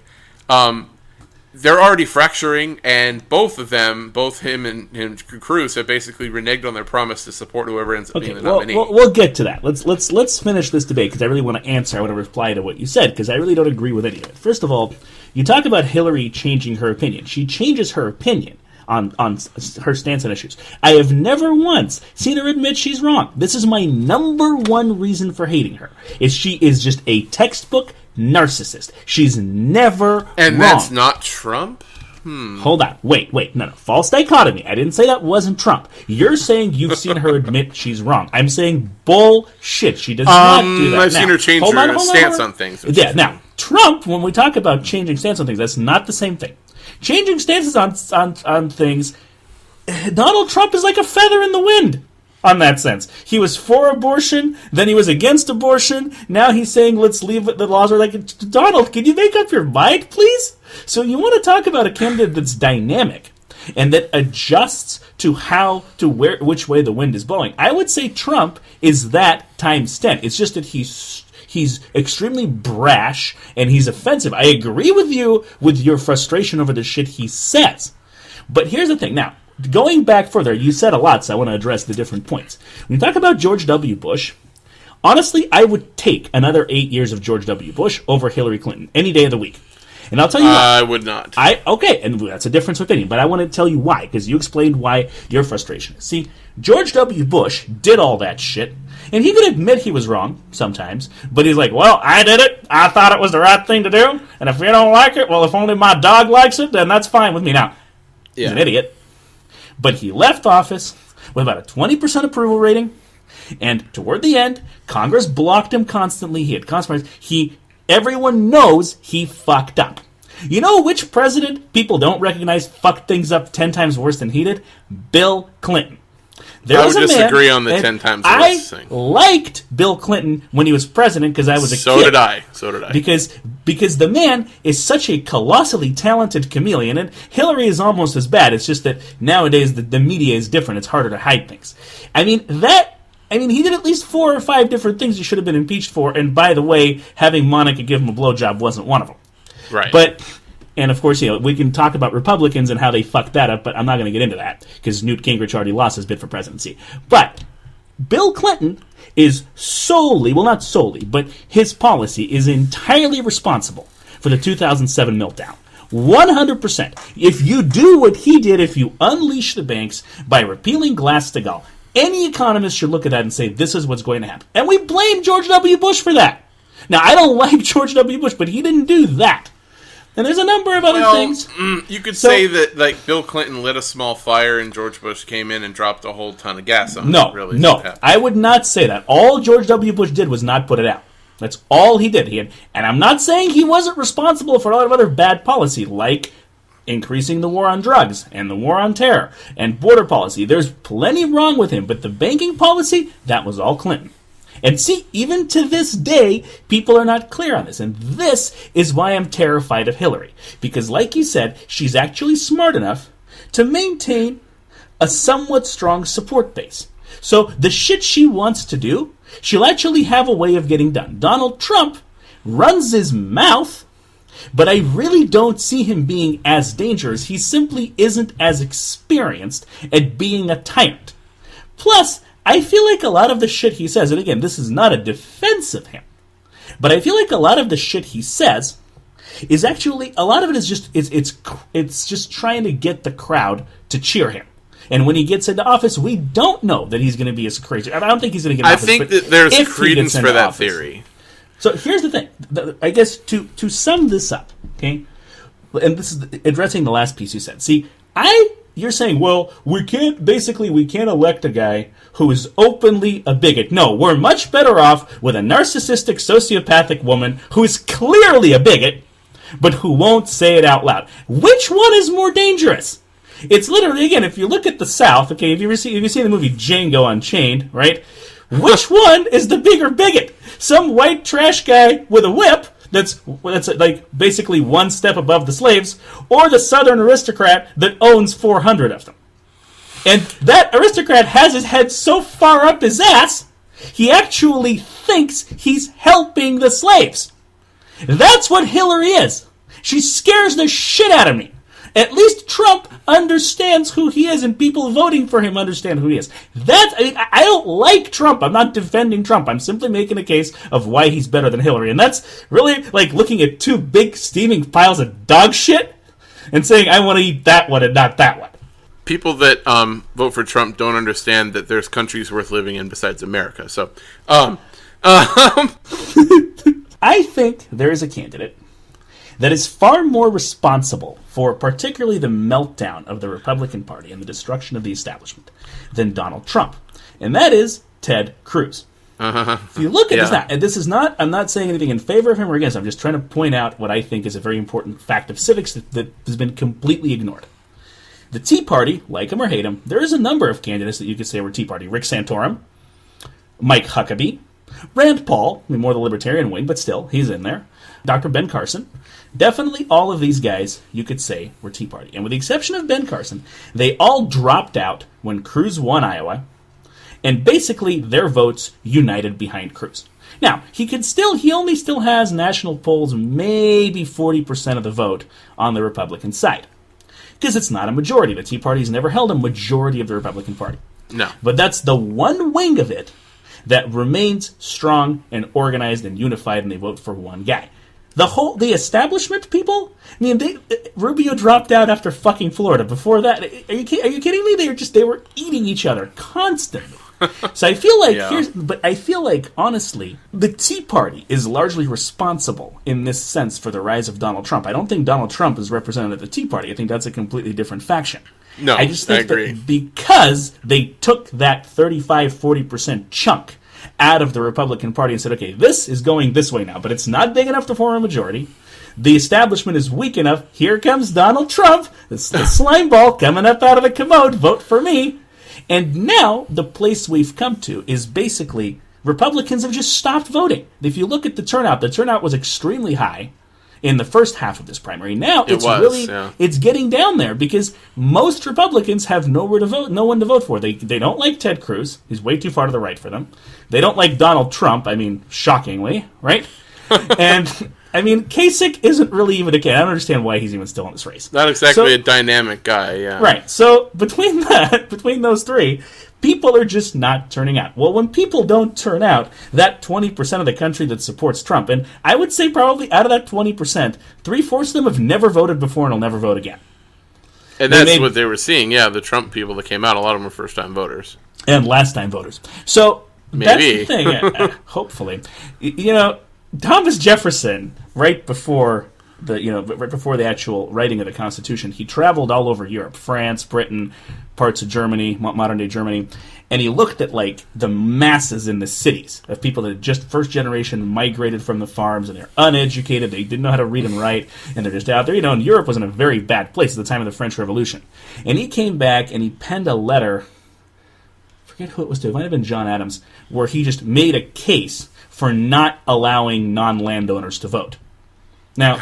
they're already fracturing, and both of them, both him and Cruz, have basically reneged on their promise to support whoever ends up being the nominee. We'll get to that. Let's finish this debate, because I really want to answer. I want to reply to what you said, because I really don't agree with any of it. First of all, you talk about Hillary changing her opinion. She changes her opinion on her stance on issues. I have never once seen her admit she's wrong. This is my number one reason for hating her, is she is just a textbook narcissist. She's never and wrong. That's not Trump? Hold on. Wait. No. False dichotomy. I didn't say that wasn't Trump. You're saying you've seen her admit she's wrong. I'm saying bullshit. She does not do that. I've seen her change her stance on things. Yeah, now, Trump, when we talk about changing stance on things, that's not the same thing. Changing stances on things, Donald Trump is like a feather in the wind on that sense. He was for abortion, then he was against abortion, now he's saying let's leave it, the laws are like, Donald, can you make up your mind, please? So you want to talk about a candidate that's dynamic and that adjusts to which way the wind is blowing. I would say Trump is that times 10. It's just that he's extremely brash and he's offensive. I agree with you with your frustration over the shit he says. But here's the thing. Now, going back further, you said a lot, so I want to address the different points. When you talk about George W. Bush, honestly, I would take another 8 years of George W. Bush over Hillary Clinton any day of the week. And I'll tell you why. I would not. Okay, and that's a difference of opinion, but I want to tell you why, because you explained why your frustration is. See, George W. Bush did all that shit, and he could admit he was wrong sometimes, but he's like, well, I did it. I thought it was the right thing to do, and if you don't like it, well, if only my dog likes it, then that's fine with me. Now, he's an idiot, but he left office with about a 20% approval rating, and toward the end, Congress blocked him constantly. He had compromised. Everyone knows he fucked up. You know which president people don't recognize fucked things up 10 times worse than he did? Bill Clinton. I would disagree on the 10 times worse thing. I liked Bill Clinton when he was president because I was a kid. So did I. Because the man is such a colossally talented chameleon, and Hillary is almost as bad. It's just that nowadays the media is different. It's harder to hide things. I mean, he did at least 4 or 5 different things he should have been impeached for, and by the way, having Monica give him a blowjob wasn't one of them. Right. And of course, we can talk about Republicans and how they fucked that up, but I'm not going to get into that, because Newt Gingrich already lost his bid for presidency. But Bill Clinton is not solely, but his policy is entirely responsible for the 2007 meltdown. 100%. If you do what he did, if you unleash the banks by repealing Glass-Steagall, any economist should look at that and say, this is what's going to happen. And we blame George W. Bush for that. Now, I don't like George W. Bush, but he didn't do that. And there's a number of other things. You could say that, like, Bill Clinton lit a small fire and George Bush came in and dropped a whole ton of gas on it. Really, no, I would not say that. All George W. Bush did was not put it out. That's all he did. And I'm not saying he wasn't responsible for a lot of other bad policy, like increasing the war on drugs and the war on terror and border policy. There's plenty wrong with him, but the banking policy, that was all Clinton. And see, even to this day, people are not clear on this. And this is why I'm terrified of Hillary. Because like you said, she's actually smart enough to maintain a somewhat strong support base. So the shit she wants to do, she'll actually have a way of getting done. Donald Trump runs his mouth, but I really don't see him being as dangerous. He simply isn't as experienced at being a tyrant. Plus, I feel like a lot of the shit he says, and again, this is not a defense of him, but I feel like a lot of the shit he says is actually, a lot of it is just, it's just trying to get the crowd to cheer him. And when he gets into office, we don't know that he's going to be as crazy. I don't think he's going to get into office. I think that there's credence for that theory. So here's the thing. I guess to sum this up, okay, and this is addressing the last piece you said. See, you're saying, well, we can't elect a guy who is openly a bigot. No, we're much better off with a narcissistic, sociopathic woman who is clearly a bigot, but who won't say it out loud. Which one is more dangerous? It's literally, again, if you look at the South, okay, if you've seen the movie Django Unchained, right? Which one is the bigger bigot? Some white trash guy with a whip that's like basically one step above the slaves, or the Southern aristocrat that owns 400 of them. And that aristocrat has his head so far up his ass, he actually thinks he's helping the slaves. That's what Hillary is. She scares the shit out of me. At least Trump understands who he is, and people voting for him understand who he is. I don't like Trump. I'm not defending Trump. I'm simply making a case of why he's better than Hillary. And that's really like looking at two big steaming piles of dog shit and saying, I want to eat that one and not that one. People that vote for Trump don't understand that there's countries worth living in besides America. So, I think there is a candidate that is far more responsible for particularly the meltdown of the Republican Party and the destruction of the establishment than Donald Trump. And that is Ted Cruz. If you look at this now, and this is not, I'm not saying anything in favor of him or against him, I'm just trying to point out what I think is a very important fact of civics that has been completely ignored. The Tea Party, like him or hate him, there is a number of candidates that you could say were Tea Party. Rick Santorum, Mike Huckabee, Rand Paul, more the libertarian wing, but still, he's in there. Dr. Ben Carson. Definitely all of these guys, you could say, were Tea Party. And with the exception of Ben Carson, they all dropped out when Cruz won Iowa, and basically their votes united behind Cruz. Now, he only still has national polls, maybe 40% of the vote on the Republican side. Because it's not a majority. The Tea Party's never held a majority of the Republican Party. No. But that's the one wing of it that remains strong and organized and unified, and they vote for one guy. The establishment people, I mean, Rubio dropped out after fucking Florida. Before that, are you kidding me? They were eating each other constantly. So I feel like, honestly, the Tea Party is largely responsible in this sense for the rise of Donald Trump. I don't think Donald Trump is represented at the Tea Party. I think that's a completely different faction. No, I just think agree. that because they took that 35-40% chunk out of the Republican Party and said, okay, this is going this way now, but it's not big enough to form a majority. The establishment is weak enough. Here comes Donald Trump, the slime ball coming up out of the commode. Vote for me. And now the place we've come to is basically Republicans have just stopped voting. If you look at the turnout was extremely high in the first half of this primary. Now it's getting down there because most Republicans have no one to vote for. They don't like Ted Cruz. He's way too far to the right for them. They don't like Donald Trump. I mean, shockingly, right? And I mean, Kasich isn't really even a candidate. I don't understand why he's even still in this race. Not exactly a dynamic guy, yeah. Right. So between those three, people are just not turning out. Well, when people don't turn out, that 20% of the country that supports Trump, and I would say probably out of that 20%, 3/4 of them have never voted before and will never vote again. And that's what they were seeing. Yeah, the Trump people that came out, a lot of them were first-time voters. And last-time voters. So that's the thing. Hopefully. Thomas Jefferson, right before the actual writing of the Constitution, he traveled all over Europe, France, Britain, parts of Germany, modern-day Germany, and he looked at, like, the masses in the cities of people that had just first generation migrated from the farms, and they're uneducated, they didn't know how to read and write, and they're just out there. And Europe was in a very bad place at the time of the French Revolution. And he came back and he penned a letter, I forget who it was to, it might have been John Adams, where he just made a case for not allowing non-landowners to vote. Now,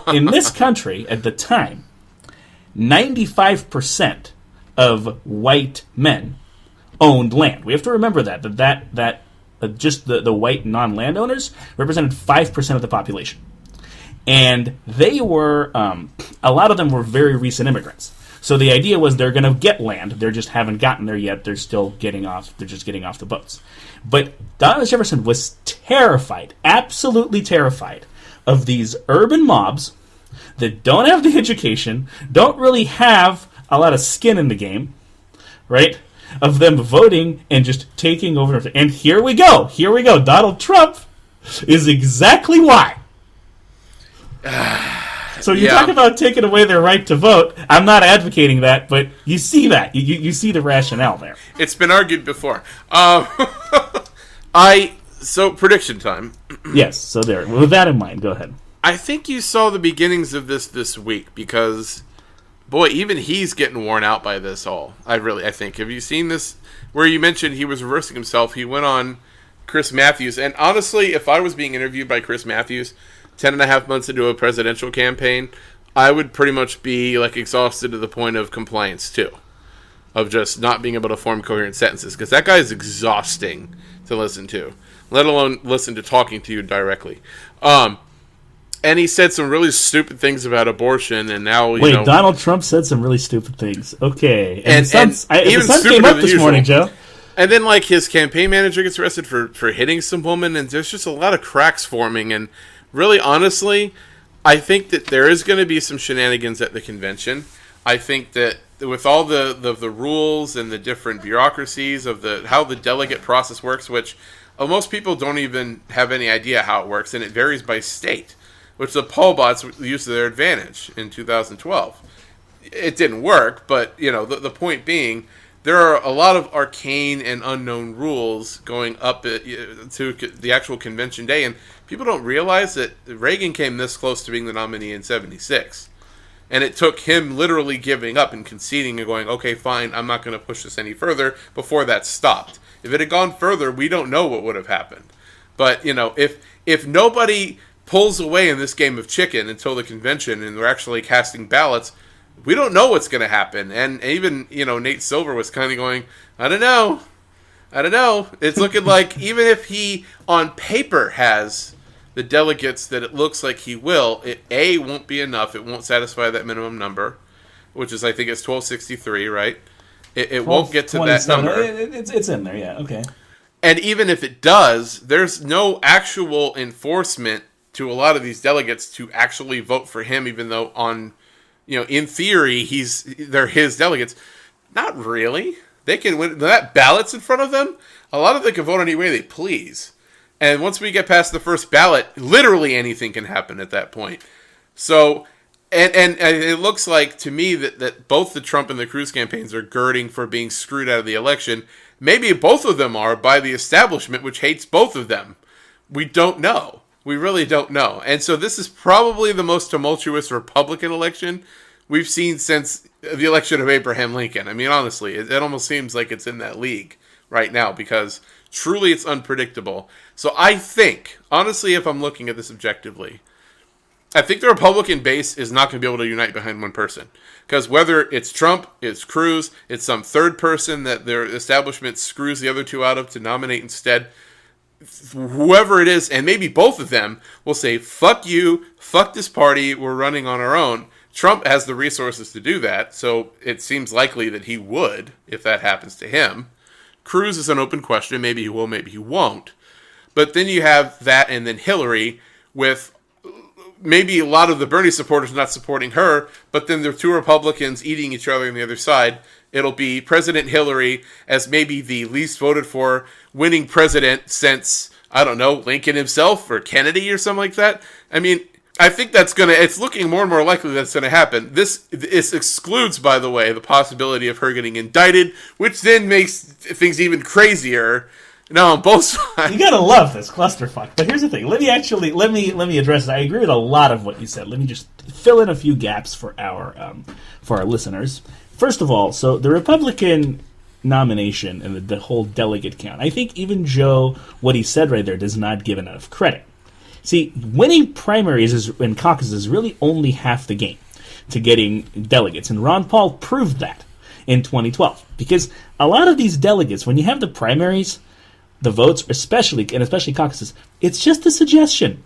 in this country, at the time, 95% of white men owned land. We have to remember that just the white non-landowners represented 5% of the population. And they were, a lot of them were very recent immigrants. So the idea was they're going to get land. They just haven't gotten there yet. They're still getting off. They're just getting off the boats. But Thomas Jefferson was terrified, absolutely terrified, of these urban mobs that don't have the education, don't really have a lot of skin in the game, right? Of them voting and just taking over. And here we go. Donald Trump is exactly why. So you talk about taking away their right to vote. I'm not advocating that, but you see that. You see the rationale there. It's been argued before. So prediction time. Yes, so there. With that in mind, go ahead. I think you saw the beginnings of this week because, boy, even he's getting worn out by this all. I think. Have you seen this where you mentioned he was reversing himself? He went on Chris Matthews. And honestly, if I was being interviewed by Chris Matthews 10.5 months into a presidential campaign, I would pretty much be like exhausted to the point of compliance too. Of just not being able to form coherent sentences. Because that guy is exhausting to listen to. Let alone listen to talking to you directly. And he said some really stupid things about abortion, and now Donald Trump said some really stupid things. Okay, and the sun came up this morning, Joe. And then, like, his campaign manager gets arrested for hitting some woman, and there's just a lot of cracks forming. And really, honestly, I think that there is going to be some shenanigans at the convention. I think that with all the rules and the different bureaucracies of how the delegate process works, which most people don't even have any idea how it works, and it varies by state, which the poll bots used to their advantage in 2012. It didn't work, but the point being, there are a lot of arcane and unknown rules going up to the actual convention day, and people don't realize that Reagan came this close to being the nominee in '76. And it took him literally giving up and conceding and going, okay, fine, I'm not going to push this any further, before that stopped. If it had gone further, we don't know what would have happened. But, if nobody pulls away in this game of chicken until the convention and they're actually casting ballots, we don't know what's going to happen. And even, Nate Silver was kind of going, I don't know. It's looking like even if he, on paper, has the delegates that it looks like he will, it won't be enough. It won't satisfy that minimum number, which is, I think, it's 1263, right? It won't get to that number. It's in there, yeah, okay. And even if it does, there's no actual enforcement to a lot of these delegates to actually vote for him, even though in theory, they're his delegates. Not really. They can win. That ballot's in front of them. A lot of them can vote any way they please. And once we get past the first ballot, literally anything can happen at that point. So, and it looks like to me that both the Trump and the Cruz campaigns are girding for being screwed out of the election. Maybe both of them are by the establishment, which hates both of them. We don't know. We really don't know. And so this is probably the most tumultuous Republican election we've seen since the election of Abraham Lincoln. I mean, honestly, it almost seems like it's in that league right now because truly it's unpredictable. So I think, honestly, if I'm looking at this objectively, I think the Republican base is not going to be able to unite behind one person. Because whether it's Trump, it's Cruz, it's some third person that their establishment screws the other two out of to nominate instead, whoever it is, and maybe both of them, will say, fuck you, fuck this party, we're running on our own. Trump has the resources to do that, so it seems likely that he would, if that happens to him. Cruz is an open question. Maybe he will, maybe he won't. But then you have that and then Hillary with maybe a lot of the Bernie supporters not supporting her, but then there are two Republicans eating each other on the other side. It'll be President Hillary as maybe the least voted for winning president since, I don't know, Lincoln himself or Kennedy or something like that. I mean, I think it's looking more and more likely that's going to happen. This excludes, by the way, the possibility of her getting indicted, which then makes things even crazier. No, on both sides. You gotta love this clusterfuck. But here's the thing. Let me address it. I agree with a lot of what you said. Let me just fill in a few gaps for our listeners. First of all, so the Republican nomination and the whole delegate count, I think even Joe, what he said right there, does not give enough credit. See, winning primaries and caucuses is really only half the game to getting delegates, and Ron Paul proved that in 2012. Because a lot of these delegates, when you have the primaries, the votes, especially caucuses, it's just a suggestion.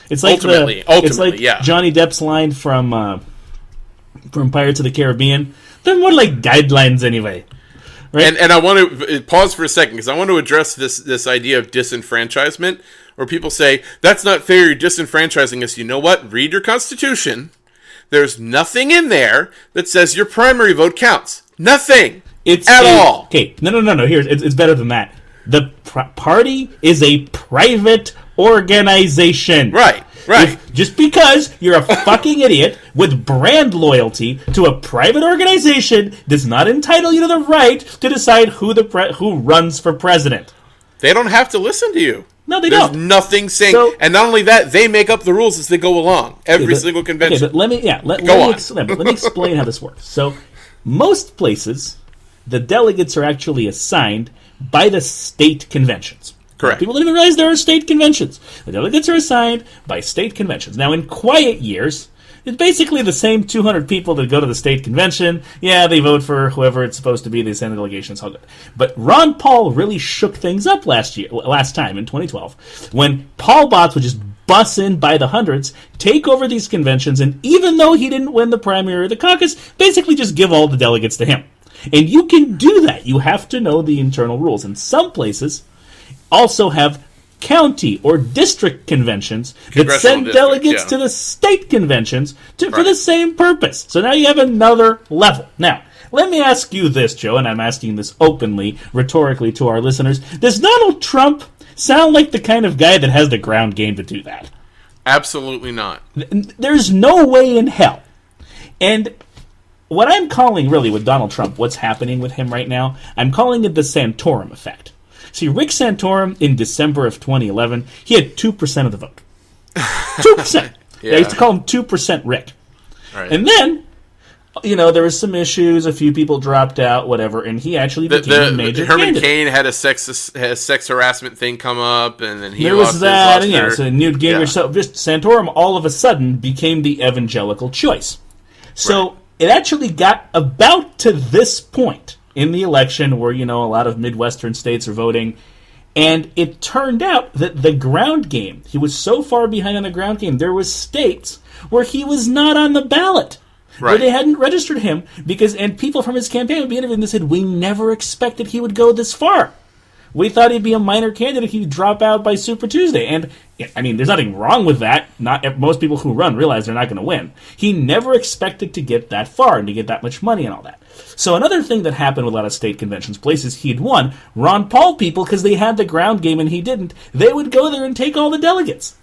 It's like Johnny Depp's line from Pirates of the Caribbean. They're more like guidelines anyway. Right? And I want to pause for a second because I want to address this idea of disenfranchisement, where people say, that's not fair, you're disenfranchising us. You know what? Read your Constitution. There's nothing in there that says your primary vote counts. Nothing. All. Okay, no. Here, it's better than that. The party is a private organization. Right. Just because you're a fucking idiot with brand loyalty to a private organization does not entitle you to the right to decide who runs for president. They don't have to listen to you. No, they There's don't. nothing saying, and not only that, they make up the rules as they go along. Every single convention. Okay, but let me explain how this works. So, most places, the delegates are actually assigned by the state conventions. Correct. People don't even realize there are state conventions. The delegates are assigned by state conventions. Now, in quiet years, it's basically the same 200 people that go to the state convention. Yeah, they vote for whoever it's supposed to be. They send a delegation. It's all good. But Ron Paul really shook things up last time in 2012, when Paul Bots would just bus in by the hundreds, take over these conventions, and even though he didn't win the primary or the caucus, basically just give all the delegates to him. And you can do that. You have to know the internal rules. And some places also have county or district conventions that send delegates to the state conventions for the same purpose. So now you have another level. Now, let me ask you this, Joe, and I'm asking this openly, rhetorically to our listeners. Does Donald Trump sound like the kind of guy that has the ground game to do that? Absolutely not. There's no way in hell. And what I'm calling, really, with Donald Trump, what's happening with him right now, I'm calling it the Santorum effect. See, Rick Santorum, in December of 2011, he had 2% of the vote. 2%. They used to call him 2% Rick. Right. And then, there was some issues, a few people dropped out, whatever, and he actually became a major Herman candidate. Cain had a sex harassment thing come up, and then he there was that, and so Newt Gingrich. So just Santorum all of a sudden became the evangelical choice. So it actually got about to this point in the election where, a lot of Midwestern states are voting, and it turned out that the ground game, he was so far behind on the ground game, there was states where he was not on the ballot. Where they hadn't registered him, and people from his campaign would be interviewed and they said, we never expected he would go this far. We thought he'd be a minor candidate, he'd drop out by Super Tuesday. And, there's nothing wrong with that. Most people who run realize they're not going to win. He never expected to get that far and to get that much money and all that. So another thing that happened with a lot of state conventions, places he'd won, Ron Paul people, because they had the ground game and he didn't, they would go there and take all the delegates.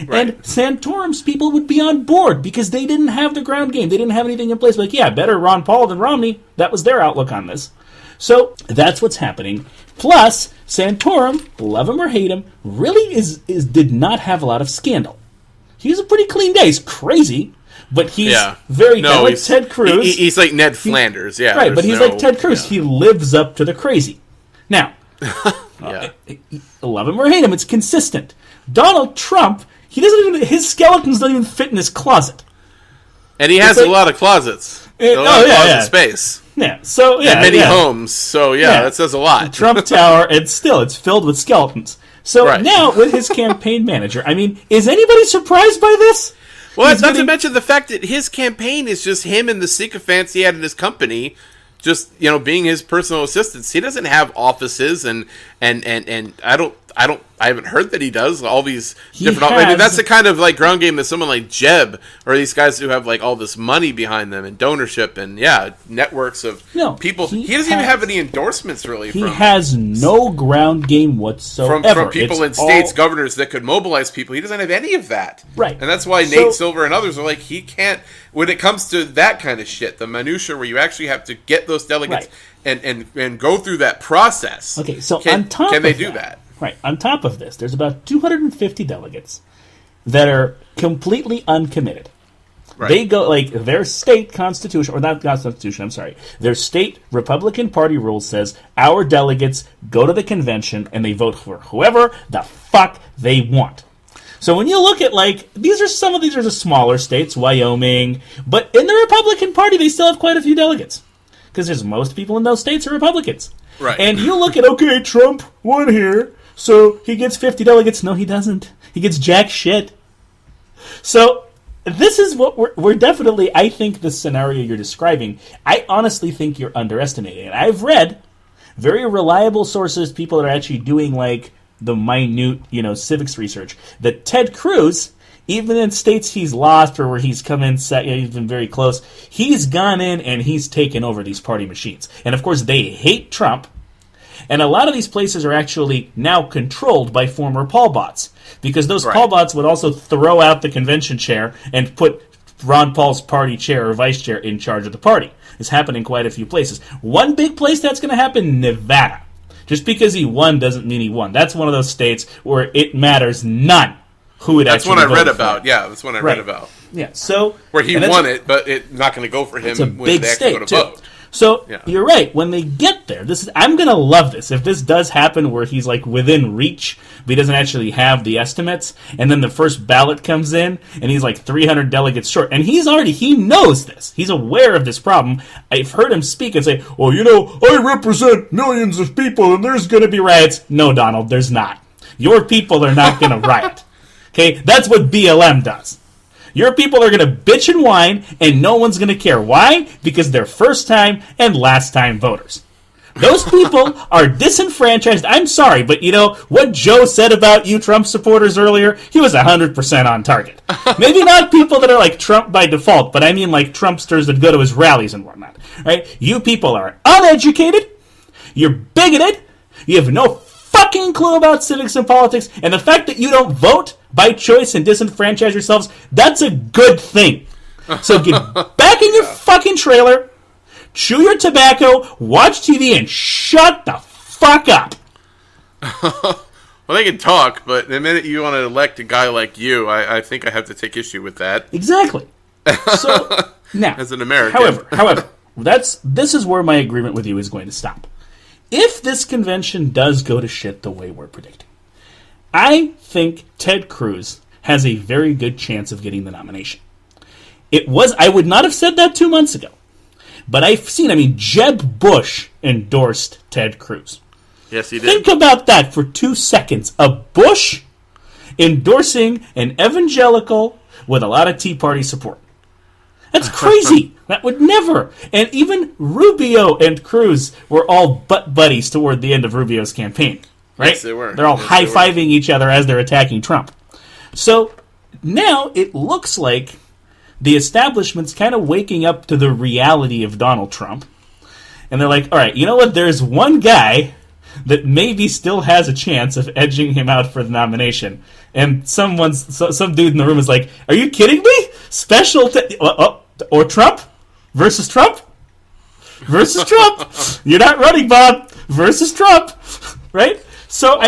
Right. And Santorum's people would be on board because they didn't have the ground game. They didn't have anything in place. Better Ron Paul than Romney. That was their outlook on this. So that's what's happening. Plus, Santorum, love him or hate him, really did not have a lot of scandal. He's a pretty clean guy. He's crazy, but he's very like Ted Cruz. He's like Ned Flanders, right, but he's like Ted Cruz. He lives up to the crazy. Now, love him or hate him, it's consistent. Donald Trump, his skeletons don't even fit in his closet. And he has a lot of closets. A lot of closet space. Yeah, so and many homes. So that says a lot. Trump Tower, and still it's filled with skeletons. So now with his campaign manager, is anybody surprised by this? Well, not to mention the fact that his campaign is just him and the sycophants he had in his company, just being his personal assistants. He doesn't have offices, and I haven't heard that he does all these different. That's the kind of ground game that someone like Jeb or these guys who have all this money behind them and donorship and networks of people. He doesn't even have any endorsements really. He has no ground game whatsoever from people in states, governors that could mobilize people. He doesn't have any of that. Right, and that's why Nate Silver and others are he can't. When it comes to that kind of shit, the minutia where you actually have to get those delegates and go through that process. Okay, so can they do that? Right. On top of this, there's about 250 delegates that are completely uncommitted. Right. They go, their state constitution, or not constitution, I'm sorry, their state Republican Party rule says our delegates go to the convention and they vote for whoever the fuck they want. So when you look at, these are the smaller states, Wyoming, but in the Republican Party, they still have quite a few delegates. Because most people in those states are Republicans. Right. And you look at, Trump won here, so he gets 50 delegates. No, he doesn't. He gets jack shit. So this is what we're definitely, I think the scenario you're describing, I honestly think you're underestimating it. I've read very reliable sources, people that are actually doing, the minute, civics research, that Ted Cruz, even in states he's lost or where he's come in, he's been very close, he's gone in and he's taken over these party machines. And, of course, they hate Trump. And a lot of these places are actually now controlled by former Paul bots. Because those Paul bots would also throw out the convention chair and put Ron Paul's party chair or vice chair in charge of the party. It's happening in quite a few places. One big place that's going to happen, Nevada. Just because he won doesn't mean he won. That's one of those states where it matters none who it actually That's what I read about. Yeah, that's what I read about. Yeah, so where he won it, but it's not going to go for him when they actually go to vote. So you're right. When they get there, I'm going to love this. If this does happen where he's within reach, but he doesn't actually have the estimates, and then the first ballot comes in, and he's 300 delegates short, and he knows this. He's aware of this problem. I've heard him speak and say, well, I represent millions of people, and there's going to be riots. No, Donald, there's not. Your people are not going to riot. Okay? That's what BLM does. Your people are going to bitch and whine, and no one's going to care. Why? Because they're first-time and last-time voters. Those people are disenfranchised. I'm sorry, but you know what Joe said about you Trump supporters earlier? He was 100% on target. Maybe not people that are like Trump by default, but I mean like Trumpsters that go to his rallies and whatnot. Right? You people are uneducated. You're bigoted. You have no fucking clue about civics and politics. And the fact that you don't vote by choice and disenfranchise yourselves, that's a good thing. So get back in your fucking trailer. Chew your tobacco, watch TV, and shut the fuck up. Well, they can talk, but the minute you want to elect a guy like you, I think I have to take issue with that. Exactly. So now, as an American, however, this is where my agreement with you is going to stop. If this convention does go to shit the way we're predicting, I think Ted Cruz has a very good chance of getting the nomination. I would not have said that 2 months ago. But Jeb Bush endorsed Ted Cruz. Yes, he did. Think about that for 2 seconds. A Bush endorsing an evangelical with a lot of Tea Party support. That's crazy. That would never. And even Rubio and Cruz were all butt buddies toward the end of Rubio's campaign. Right? Yes, they were. They're all high-fiving each other as they're attacking Trump. So now it looks like the establishment's kind of waking up to the reality of Donald Trump. And they're like, all right, you know what? There's one guy that maybe still has a chance of edging him out for the nomination. And some dude in the room is like, are you kidding me? Or Trump? Versus Trump? Versus Trump. You're not running, Bob. Versus Trump. Right? So,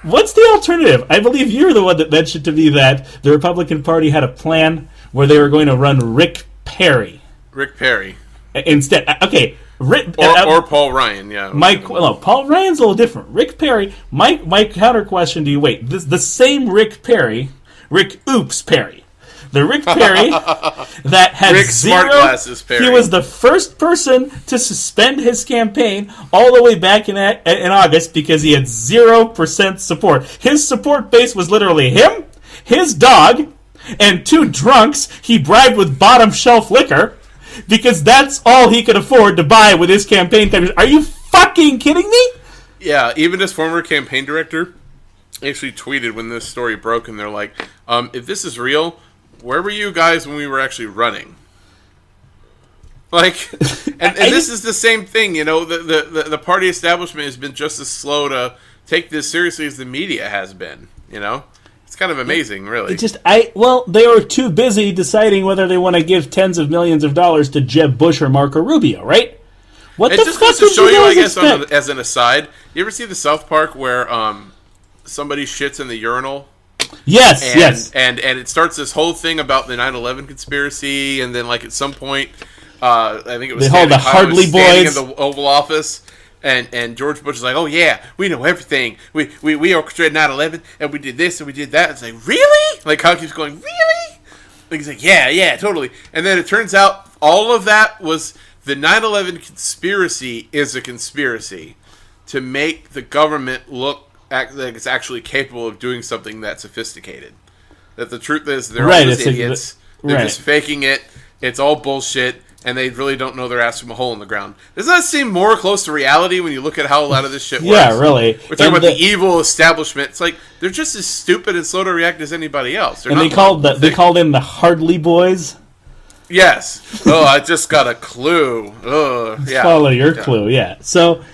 what's the alternative? I believe you're the one that mentioned to me that the Republican Party had a plan where they were going to run Rick Perry. Rick Perry. Instead. Okay. Or Paul Ryan, yeah. Paul Ryan's a little different. Rick Perry, my counter question to you, the same Rick Perry, Rick Oops Perry. The Rick Perry that had Rick zero... Smart Glasses Perry. He was the first person to suspend his campaign all the way back in August because he had 0% support. His support base was literally him, his dog, and 2 drunks he bribed with bottom shelf liquor because that's all he could afford to buy with his campaign. Are you fucking kidding me? Yeah, even his former campaign director actually tweeted when this story broke, and they're like, if this is real, where were you guys when we were actually running? Like, and this is the same thing, you know, the party establishment has been just as slow to take this seriously as the media has been, you know? It's kind of amazing, really. They were too busy deciding whether they want to give tens of millions of dollars to Jeb Bush or Marco Rubio, right? What the fuck to show you, I guess, expect? as an aside, you ever see the South Park where somebody shits in the urinal? Yes. And it starts this whole thing about the 9/11 conspiracy, and then, like, at some point, I think it was the Hardley Boys in the Oval Office. And George Bush is like, oh yeah, we know everything. We orchestrated 9/11, and we did this and we did that. It's like, really? Like, Kyle keeps going, really? Like, he's like, yeah, totally. And then it turns out all of that was the 9/11 conspiracy is a conspiracy to make the government look like it's actually capable of doing something that sophisticated. That the truth is they're all just idiots. They're just faking it. It's all bullshit. And they really don't know their ass from a hole in the ground. Doesn't that seem more close to reality when you look at how a lot of this shit works? Yeah, really. We're talking about the evil establishment. It's like they're just as stupid and slow to react as anybody else. They called them the Hardley Boys. Yes. Oh, I just got a clue. Yeah. Follow your clue. Yeah. So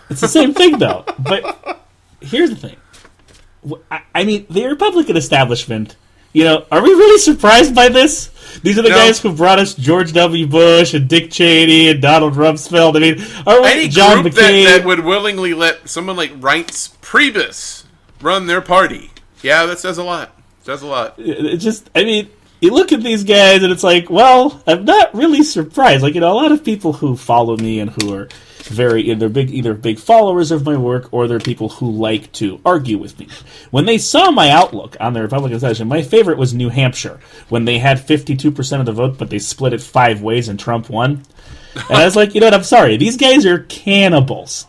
it's the same thing, though. But here's the thing. The Republican establishment. You know, are we really surprised by this? These are the guys who brought us George W. Bush and Dick Cheney and Donald Rumsfeld. Any John group McCain that would willingly let someone like Reince Priebus run their party. Yeah, that says a lot. It just, you look at these guys and it's like, well, I'm not really surprised. Like, a lot of people who follow me and who are either big followers of my work or they're people who like to argue with me. When they saw my outlook on the Republican session, my favorite was New Hampshire, when they had 52% of the vote, but they split it 5 ways and Trump won. And I was like, you know what, I'm sorry, these guys are cannibals.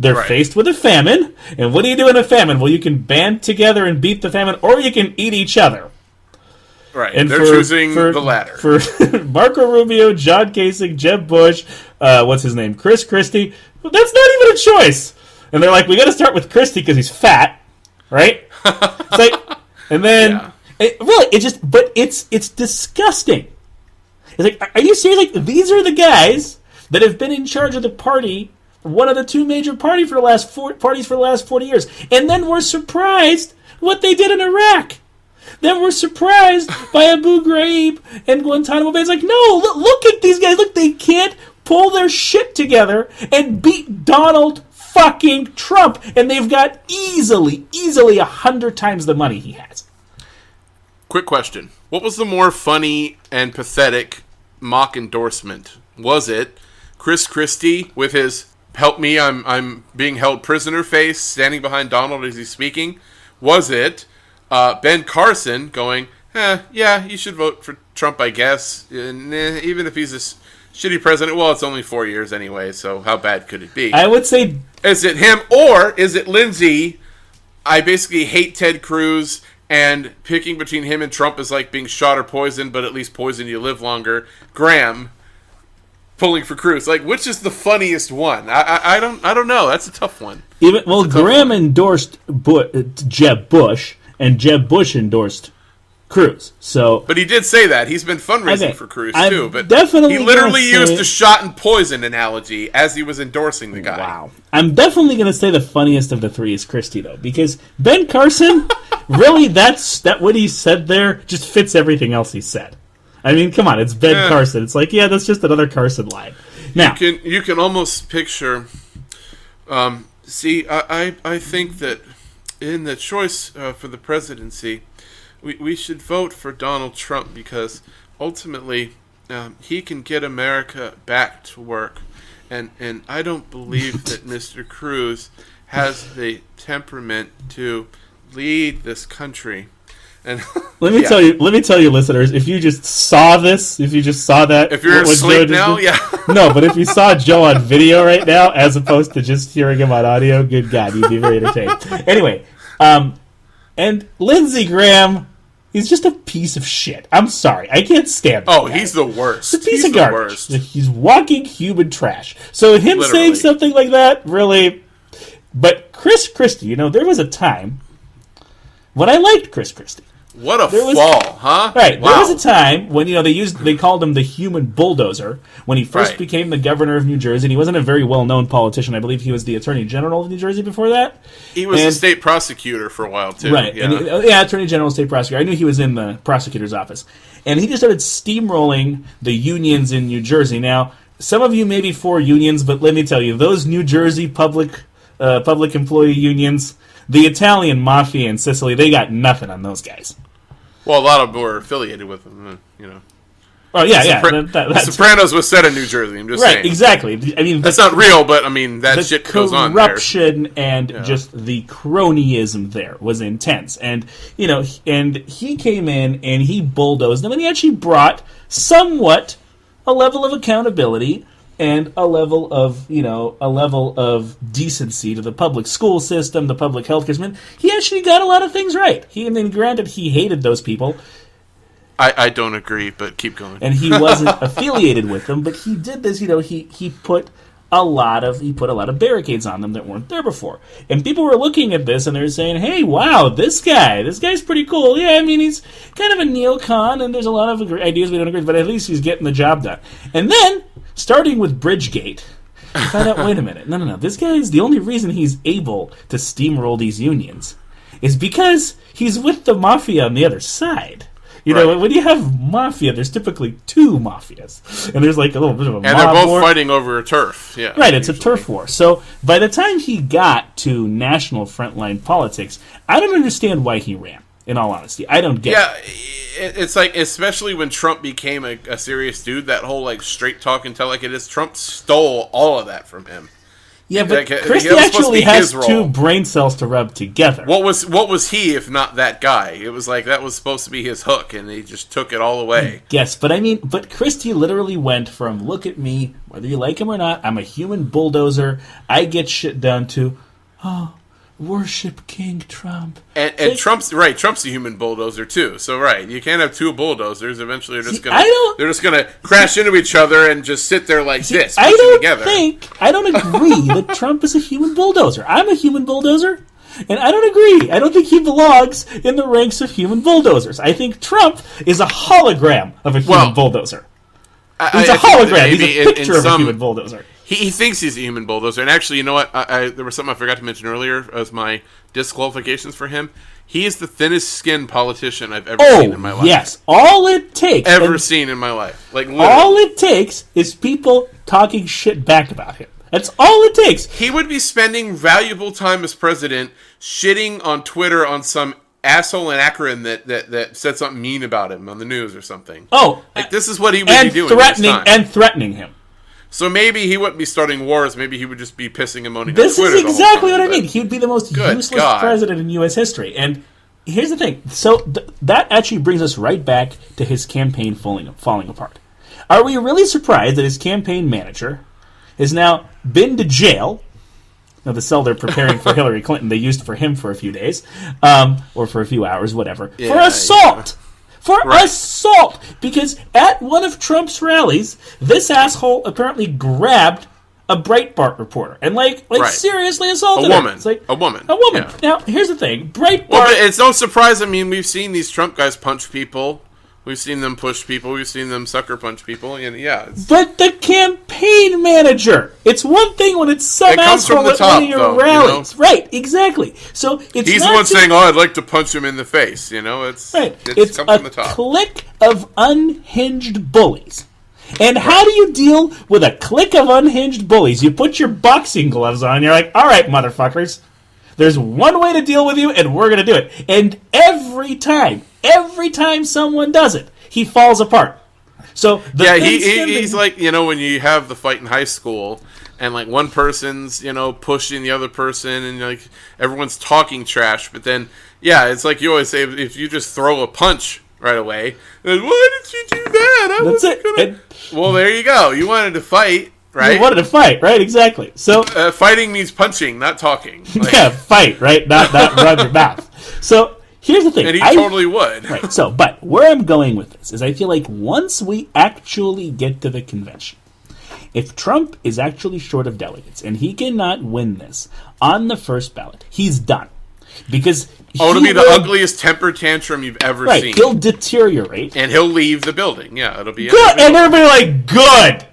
They're Right. faced with a famine, and what do you do in a famine? Well, you can band together and beat the famine, or you can eat each other. Right. And they're choosing the latter. For Marco Rubio, John Kasich, Jeb Bush, what's his name? Chris Christie. Well, that's not even a choice. And they're like, we got to start with Christie because he's fat, right? It's like, and then it's disgusting. It's like, are you serious? Like, these are the guys that have been in charge of the party, one of the two major parties for the last 40 years, and then we're surprised what they did in Iraq. Then we're surprised by Abu Ghraib and Guantanamo Bay. It's like, no, look at these guys. Look, they can't pull their shit together and beat Donald fucking Trump. And they've got easily 100 times the money he has. Quick question. What was the more funny and pathetic mock endorsement? Was it Chris Christie with his "help me, I'm being held prisoner" face, standing behind Donald as he's speaking? Was it Ben Carson going, yeah, you should vote for Trump, I guess, and, even if he's a shitty president, well, it's only 4 years anyway, so how bad could it be? I would say... Is it him, or is it Lindsey? I basically hate Ted Cruz, and picking between him and Trump is like being shot or poisoned, but at least poisoned you live longer. Graham pulling for Cruz. Like, which is the funniest one? I don't know. That's a tough one. Graham endorsed Jeb Bush, and Jeb Bush endorsed Cruz. So, but he did say that he's been fundraising for Cruz too. But definitely he literally used the shot and poison analogy as he was endorsing the guy. Wow, I'm definitely going to say the funniest of the three is Christie, though, because Ben Carson, really, that what he said there just fits everything else he said. I mean, come on, it's Ben Carson. It's like, yeah, that's just another Carson line. Now you can almost picture. I think that in the choice for the presidency, we should vote for Donald Trump because ultimately he can get America back to work, and I don't believe that Mr. Cruz has the temperament to lead this country. And let me tell you, listeners, if you just saw that, if you're asleep now, no, but if you saw Joe on video right now, as opposed to just hearing him on audio, good God, you'd be very entertained. Anyway, and Lindsey Graham, he's just a piece of shit. I'm sorry, I can't stand him. Oh, he's the worst. He's a piece of garbage. He's walking human trash. So him saying something like that, really. But Chris Christie, there was a time when I liked Chris Christie. What a fall, huh? Right. Wow. There was a time when, they called him the human bulldozer when he first became the governor of New Jersey, and he wasn't a very well-known politician. I believe he was the Attorney General of New Jersey before that. He was a state prosecutor for a while, too. Right. Yeah, Attorney General, state prosecutor. I knew he was in the prosecutor's office. And he just started steamrolling the unions in New Jersey. Now, some of you may be for unions, but let me tell you, those New Jersey public employee unions, the Italian mafia in Sicily, they got nothing on those guys. Well, a lot of them were affiliated with them, Oh, yeah, The Sopranos was set in New Jersey, I'm just saying. Right, exactly. I mean, that's not real, but, I mean, that shit goes on there. The corruption and just the cronyism there was intense. And, and he came in and he bulldozed them, and he actually brought somewhat a level of accountability and a level of decency to the public school system, the public health system. He actually got a lot of things right. Granted, he hated those people. I don't agree, but keep going. And he wasn't affiliated with them, but he did this. He put a lot of barricades on them that weren't there before. And people were looking at this and they're saying, "Hey, wow, this guy's pretty cool. Yeah, I mean, he's kind of a neocon, and there's a lot of ideas we don't agree with, but at least he's getting the job done." And then, starting with Bridgegate, you find out, wait a minute, no, this guy is the only reason he's able to steamroll these unions is because he's with the mafia on the other side. When you have mafia, there's typically two mafias. And there's like a little bit of a mob war. And they're both fighting over a turf. Yeah, right, it's usually a turf war. So by the time he got to national frontline politics, I don't understand why he ran, in all honesty. I don't get it. It's like, especially when Trump became a serious dude, that whole like straight talk and tell like it is, Trump stole all of that from him. Yeah, but Like, Christie that was supposed to actually be has his role. two brain cells to rub together. What was he if not that guy? It was like that was supposed to be his hook, and he just took it all away. Yes, but Christie literally went from "look at me, whether you like him or not, I'm a human bulldozer, I get shit done," to worship King Trump. And Trump's a human bulldozer too. So you can't have two bulldozers. Eventually, they're just gonna crash into each other and just sit there like this, I don't together. agree that Trump is a human bulldozer. I'm a human bulldozer, and I don't agree. I don't think he belongs in the ranks of human bulldozers. I think Trump is a hologram of a human bulldozer. He's a hologram. He's a picture of a human bulldozer. He thinks he's a human bulldozer. And actually, you know what? There was something I forgot to mention earlier as my disqualifications for him. He is the thinnest skinned politician I've ever seen in my life. Yes. All it takes... seen in my life. Like, literally. All it takes is people talking shit back about him. That's all it takes. He would be spending valuable time as president shitting on Twitter on some asshole in Akron that said something mean about him on the news or something. This is what he would be doing. Threatening him. So maybe he wouldn't be starting wars. Maybe he would just be pissing and moaning on This Twitter is exactly what I mean. He would be the most useless God. president in U.S. history. And here's the thing. So that actually brings us right back to his campaign falling apart. Are we really surprised that his campaign manager has now been to jail? Now, the cell they're preparing for Hillary Clinton, they used for him for a few days, or for a few hours, whatever, for assault. Assault! Because at one of Trump's rallies, this asshole apparently grabbed a Breitbart reporter and seriously assaulted her. It's like a woman. Yeah. Now, here's the thing. Breitbart... Well, but it's no surprise. I mean, we've seen these Trump guys punch people. We've seen them push people. We've seen them sucker punch people. And But the campaign manager. It's one thing when it's some asshole at one of your rallies. You know? Right, exactly. So he's the one saying, "Oh, I'd like to punch him in the face." You know, it's comes from the top. Clique of unhinged bullies. And how do you deal with a clique of unhinged bullies? You put your boxing gloves on. You're like, "All right, motherfuckers. There's one way to deal with you, and we're going to do it." And every time someone does it, he falls apart. So he's like, when you have the fight in high school, and like one person's pushing the other person, and like everyone's talking trash, but then it's like you always say, if you just throw a punch right away, then why did you do that? That's it. Well, there you go. You wanted to fight. Right? You wanted to fight, right? Exactly. So fighting means punching, not talking. Fight, right? Not run your mouth. So here's the thing. And he totally would. Right. So, but where I'm going with this is I feel like once we actually get to the convention, if Trump is actually short of delegates and he cannot win this on the first ballot, he's done. Because it'll be the ugliest temper tantrum you've ever seen. He'll deteriorate. And he'll leave the building. Yeah, it'll be good. And everybody like, good.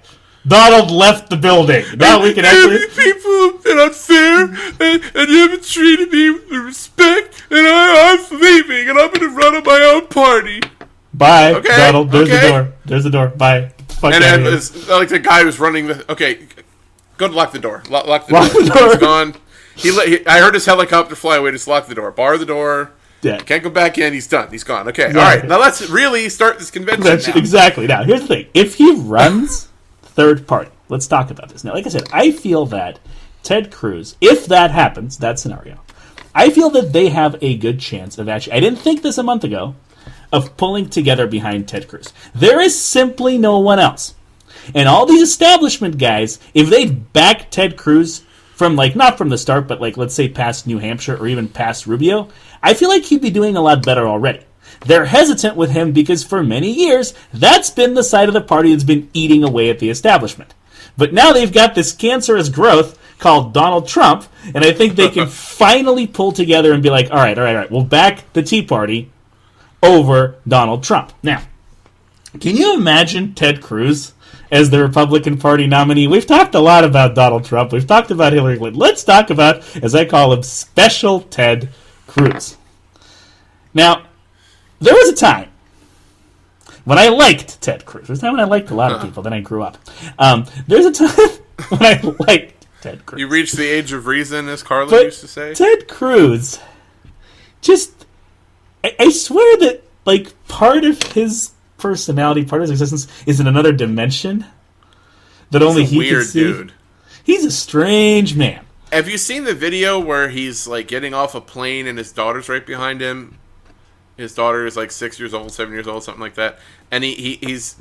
Donald left the building. Now we can actually... People have been unfair, and you haven't treated me with respect, and I'm leaving, and I'm going to run on my own party. Bye, Donald. There's the door. There's the door. Bye. And it's like the guy who's running the... Okay, go lock the door. Lock the door. He's gone. I heard his helicopter fly away. Just lock the door. Bar the door. Yeah. Can't go back in. He's done. He's gone. Okay, all right. Now let's really start this convention now. Exactly. Now, here's the thing. If he runs... third party. Let's talk about this. Now, like I said, I feel that Ted Cruz, if that happens, that scenario, I feel that they have a good chance of actually, I didn't think this a month ago, of pulling together behind Ted Cruz. There is simply no one else. And all these establishment guys, if they back Ted Cruz from not from the start, but let's say past New Hampshire or even past Rubio, I feel like he'd be doing a lot better already. They're hesitant with him because for many years, that's been the side of the party that's been eating away at the establishment. But now they've got this cancerous growth called Donald Trump, and I think they can finally pull together and be like, all right, we'll back the Tea Party over Donald Trump. Now, can you imagine Ted Cruz as the Republican Party nominee? We've talked a lot about Donald Trump. We've talked about Hillary Clinton. Let's talk about, as I call him, Special Ted Cruz. Now, there was a time when I liked Ted Cruz. There's a time when I liked a lot of people. Then I grew up. There's a time when I liked Ted Cruz. You reached the age of reason, as Carla used to say. Ted Cruz, I swear that part of his personality, part of his existence, is in another dimension that only he can see. Dude. He's a strange man. Have you seen the video where he's like getting off a plane and his daughter's right behind him? His daughter is like 6 years old, 7 years old, something like that. And he's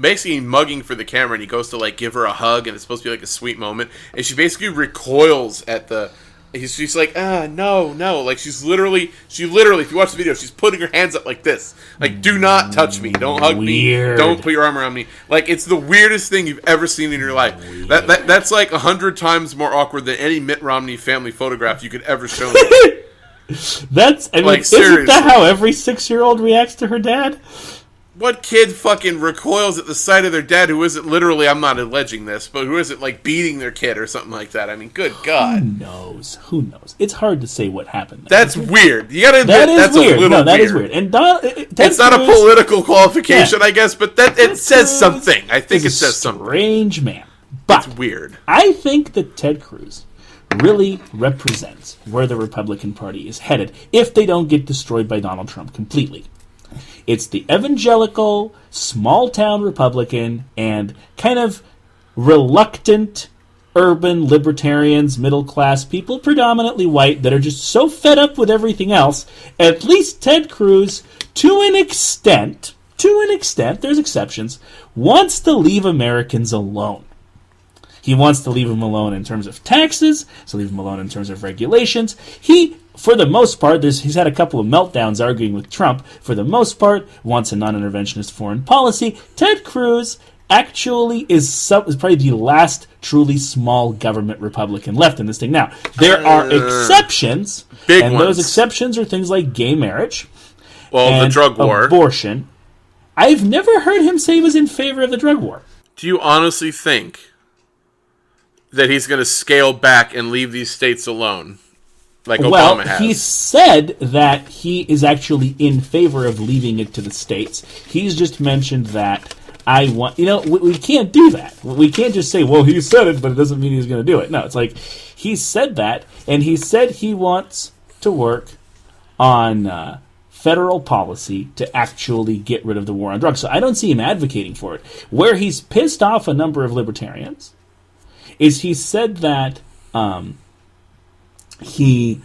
basically mugging for the camera, and he goes to like give her a hug, and it's supposed to be like a sweet moment. And she basically recoils at the... She's like, no. Like, she literally, if you watch the video, she's putting her hands up like this. Like, do not touch me. Don't hug me. Don't put your arm around me. Like, it's the weirdest thing you've ever seen in your life. That's like 100 times more awkward than any Mitt Romney family photograph you could ever show me. Isn't that how every 6-year-old reacts to her dad? What kid fucking recoils at the sight of their dad who isn't literally, I'm not alleging this, but who isn't like beating their kid or something like that? I mean, good God. Who knows? It's hard to say what happened. That's weird. You gotta admit, that's weird. A little weird. That is weird. And it's not a political qualification, I guess, but it says something. I think it says something. Strange man. But it's weird. I think that Ted Cruz really represents where the Republican Party is headed if they don't get destroyed by Donald Trump completely. It's the evangelical, small-town Republican, and kind of reluctant urban libertarians, middle-class people, predominantly white, that are just so fed up with everything else. At least Ted Cruz, to an extent, there's exceptions, wants to leave Americans alone. He wants to leave them alone in terms of taxes, to leave them alone in terms of regulations. He, for the most part, he's had a couple of meltdowns arguing with Trump. For the most part, wants a non-interventionist foreign policy. Ted Cruz actually is probably the last truly small government Republican left in this thing. Now, there are exceptions, and those exceptions are things like gay marriage, the drug war, abortion. I've never heard him say he was in favor of the drug war. Do you honestly think that he's going to scale back and leave these states alone, like Obama has? He said that he is actually in favor of leaving it to the states. He's just mentioned that we can't do that. We can't just say, well, he said it, but it doesn't mean he's going to do it. No, it's like, he said that, and he said he wants to work on federal policy to actually get rid of the war on drugs. So I don't see him advocating for it. Where he's pissed off a number of libertarians is he said that he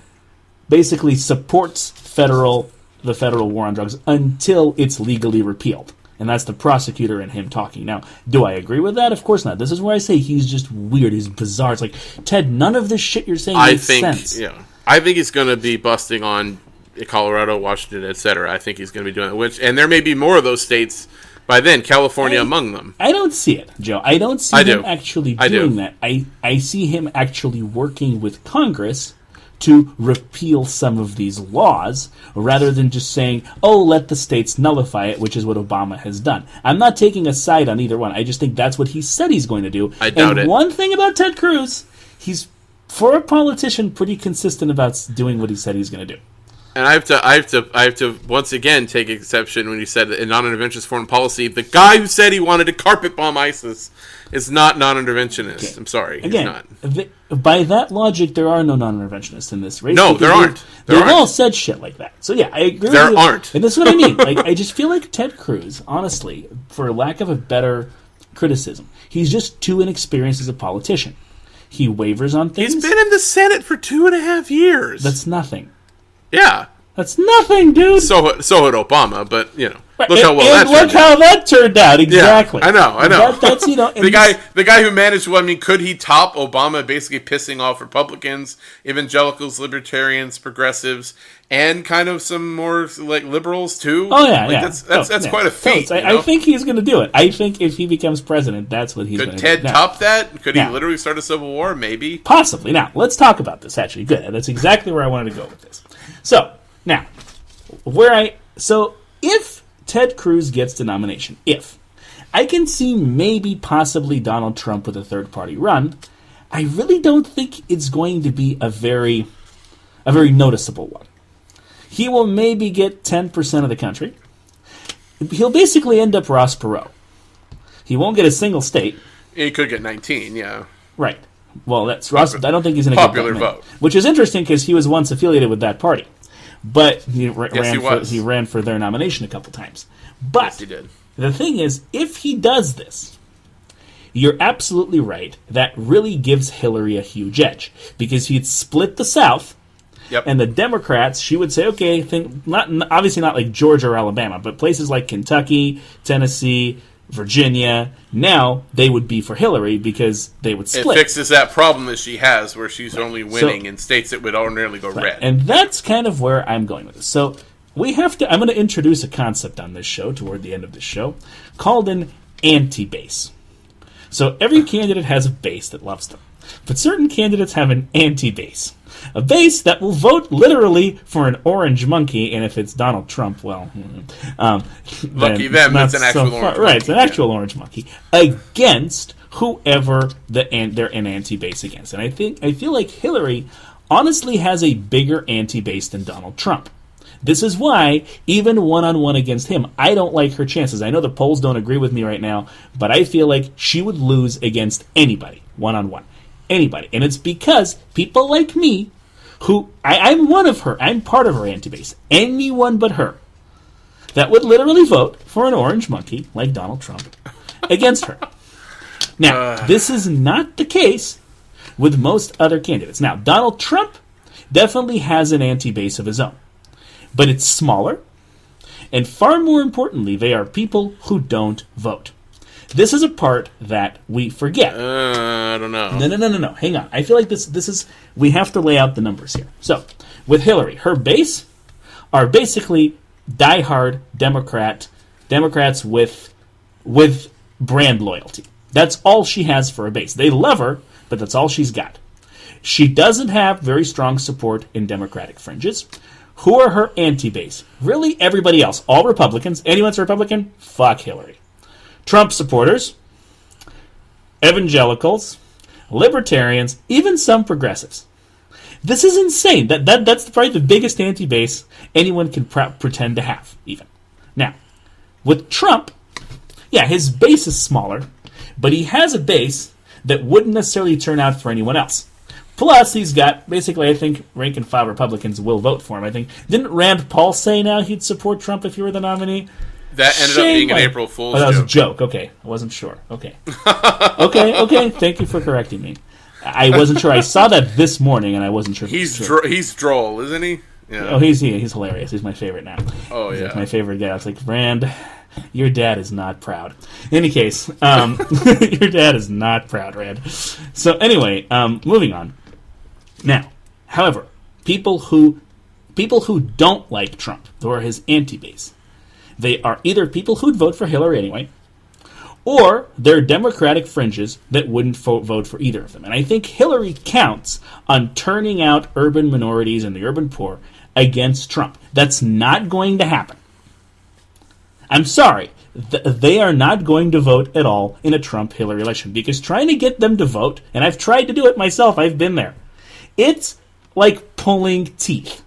basically supports the federal war on drugs until it's legally repealed. And that's the prosecutor and him talking. Now, do I agree with that? Of course not. This is where I say he's just weird. He's bizarre. It's like, Ted, none of this shit you're saying makes sense. Yeah. I think he's going to be busting on Colorado, Washington, etc. I think he's going to be doing it. And there may be more of those states by then, California among them. I don't see it, Joe. I don't see him actually doing that. I see him actually working with Congress to repeal some of these laws, rather than just saying, let the states nullify it, which is what Obama has done. I'm not taking a side on either one. I just think that's what he said he's going to do. I doubt it. One thing about Ted Cruz, he's, for a politician, pretty consistent about doing what he said he's going to do. And I have to once again take exception when you said a non-interventionist foreign policy. The guy who said he wanted to carpet bomb ISIS is not non-interventionist. Okay. I'm sorry, again, he's not. By that logic, there are no non-interventionists in this race. No, there aren't. They've all said shit like that. So yeah, I agree. There aren't, and that's what I mean. Like, I just feel like Ted Cruz, honestly, for lack of a better criticism, he's just too inexperienced as a politician. He wavers on things. He's been in the Senate for 2.5 years. That's nothing. Yeah. That's nothing, dude. So had Obama, but look how that turned out. Exactly. Yeah, I know. That's the guy who managed. Well, I mean, could he top Obama? Basically, pissing off Republicans, evangelicals, libertarians, progressives, and kind of some more like liberals too. Oh yeah, That's quite a feat. I think he's going to do it. I think if he becomes president, that's what he's going to do. Could Ted top that? Could he literally start a civil war? Maybe. Possibly. Now let's talk about this. Actually, good. That's exactly where I wanted to go with this. So. Now, if Ted Cruz gets the nomination, I can see maybe possibly Donald Trump with a third-party run, I really don't think it's going to be a very noticeable one. He will maybe get 10% of the country. He'll basically end up Ross Perot. He won't get a single state. He could get 19, yeah. Right. Well, that's Ross. I don't think he's going to get popular vote. Which is interesting because he was once affiliated with that party. But he ran for their nomination a couple times. But yes, he did. The thing is, if he does this, you're absolutely right. That really gives Hillary a huge edge. Because if you'd split the South, and the Democrats, she would say, okay, obviously not like Georgia or Alabama, but places like Kentucky, Tennessee, Virginia, now they would be for Hillary because they would split. It fixes that problem that she has where she's only winning in states that would ordinarily go red. And that's kind of where I'm going with this. So I'm going to introduce a concept on this show toward the end of the show called an anti-base. So every candidate has a base that loves them. But certain candidates have an anti-base. A base that will vote literally for an orange monkey, and if it's Donald Trump, well... lucky them, it's an actual orange monkey. Right, it's an actual orange monkey. Against whoever they're an anti-base against. And I feel like Hillary honestly has a bigger anti-base than Donald Trump. This is why, even one-on-one against him, I don't like her chances. I know the polls don't agree with me right now, but I feel like she would lose against anybody, one-on-one. Anybody. And it's because people like me, who, I'm one of her, I'm part of her anti-base, anyone but her, that would literally vote for an orange monkey, like Donald Trump, against her. Now, this is not the case with most other candidates. Now, Donald Trump definitely has an anti-base of his own. But it's smaller, and far more importantly, they are people who don't vote. This is a part that we forget. I don't know. No. Hang on. I feel like this is... We have to lay out the numbers here. So, with Hillary, her base are basically diehard Democrats with brand loyalty. That's all she has for a base. They love her, but that's all she's got. She doesn't have very strong support in Democratic fringes. Who are her anti-base? Really, everybody else. All Republicans. Anyone's a Republican? Fuck Hillary. Trump supporters, evangelicals, libertarians, even some progressives. This is insane. That's probably the biggest anti-base anyone can pretend to have, even. Now, with Trump, yeah, his base is smaller, but he has a base that wouldn't necessarily turn out for anyone else. Plus, he's got, basically, I think, rank and file Republicans will vote for him. I think, didn't Rand Paul say now he'd support Trump if he were the nominee? That ended up being an April Fool's joke. That was a joke. Okay. I wasn't sure. Okay. Okay. Thank you for correcting me. I wasn't sure. I saw that this morning, and I wasn't sure. He's droll, isn't he? Yeah. Oh, he's hilarious. He's my favorite now. Oh, yeah. He's my favorite guy. I was like, Rand, your dad is not proud. In any case, your dad is not proud, Rand. So anyway, moving on. Now, however, people who don't like Trump, who are his anti-base, they are either people who'd vote for Hillary anyway, or they're Democratic fringes that wouldn't vote for either of them. And I think Hillary counts on turning out urban minorities and the urban poor against Trump. That's not going to happen. I'm sorry. They are not going to vote at all in a Trump-Hillary election, because trying to get them to vote, and I've tried to do it myself, I've been there, it's like pulling teeth.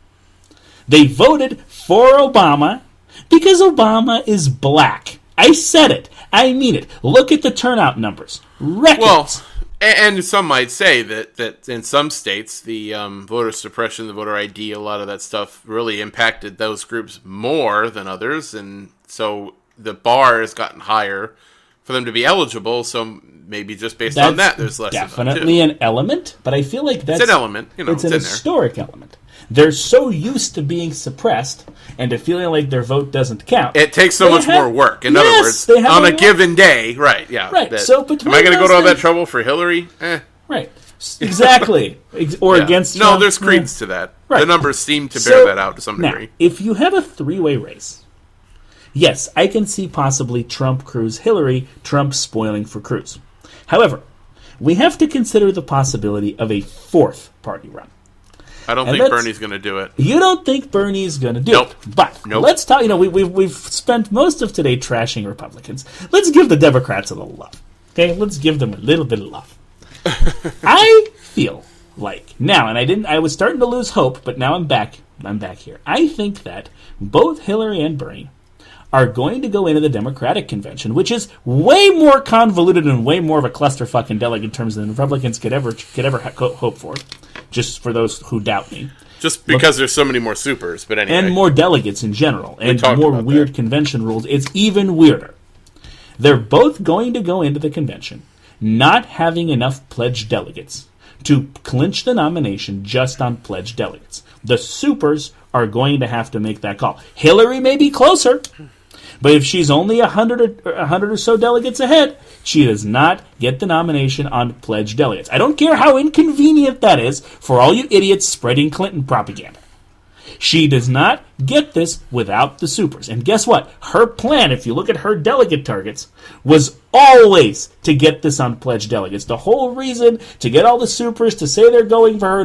They voted for Obama because Obama is black. I said it. I mean it. Look at the turnout numbers. Records. Well, and some might say that in some states, the voter suppression, the voter ID, a lot of that stuff really impacted those groups more than others, and so the bar has gotten higher for them to be eligible, so maybe just based on that, there's less definitely of them too. An element, but I feel like that's... It's an element. It's an historic element. They're so used to being suppressed and to feeling like their vote doesn't count. It takes so much more work. In other words, on a given day, right, yeah. Right. Am I going to go to all that trouble for Hillary? Right. Exactly. Or against Trump. No, there's credence to that. Right. The numbers seem to bear that out to some degree. Now, if you have a three-way race, yes, I can see possibly Trump, Cruz, Hillary, Trump spoiling for Cruz. However, we have to consider the possibility of a fourth party run. I don't think Bernie's going to do it. You don't think Bernie's going to do it. But let's talk, we've spent most of today trashing Republicans. Let's give the Democrats a little love. Okay? Let's give them a little bit of love. I feel like now, and I was starting to lose hope, but now I'm back here. I think that both Hillary and Bernie are going to go into the Democratic convention, which is way more convoluted and way more of a clusterfuck in delegate terms than Republicans could ever hope for. Just for those who doubt me. Just because there's so many more supers, but anyway. And more delegates in general, and more weird convention rules. It's even weirder. They're both going to go into the convention not having enough pledged delegates to clinch the nomination just on pledged delegates. The supers are going to have to make that call. Hillary may be closer, but if she's only 100 or so delegates ahead, she does not get the nomination on pledged delegates. I don't care how inconvenient that is for all you idiots spreading Clinton propaganda. She does not get this without the supers. And guess what? Her plan, if you look at her delegate targets, was always to get this on pledged delegates. The whole reason to get all the supers to say they're going for her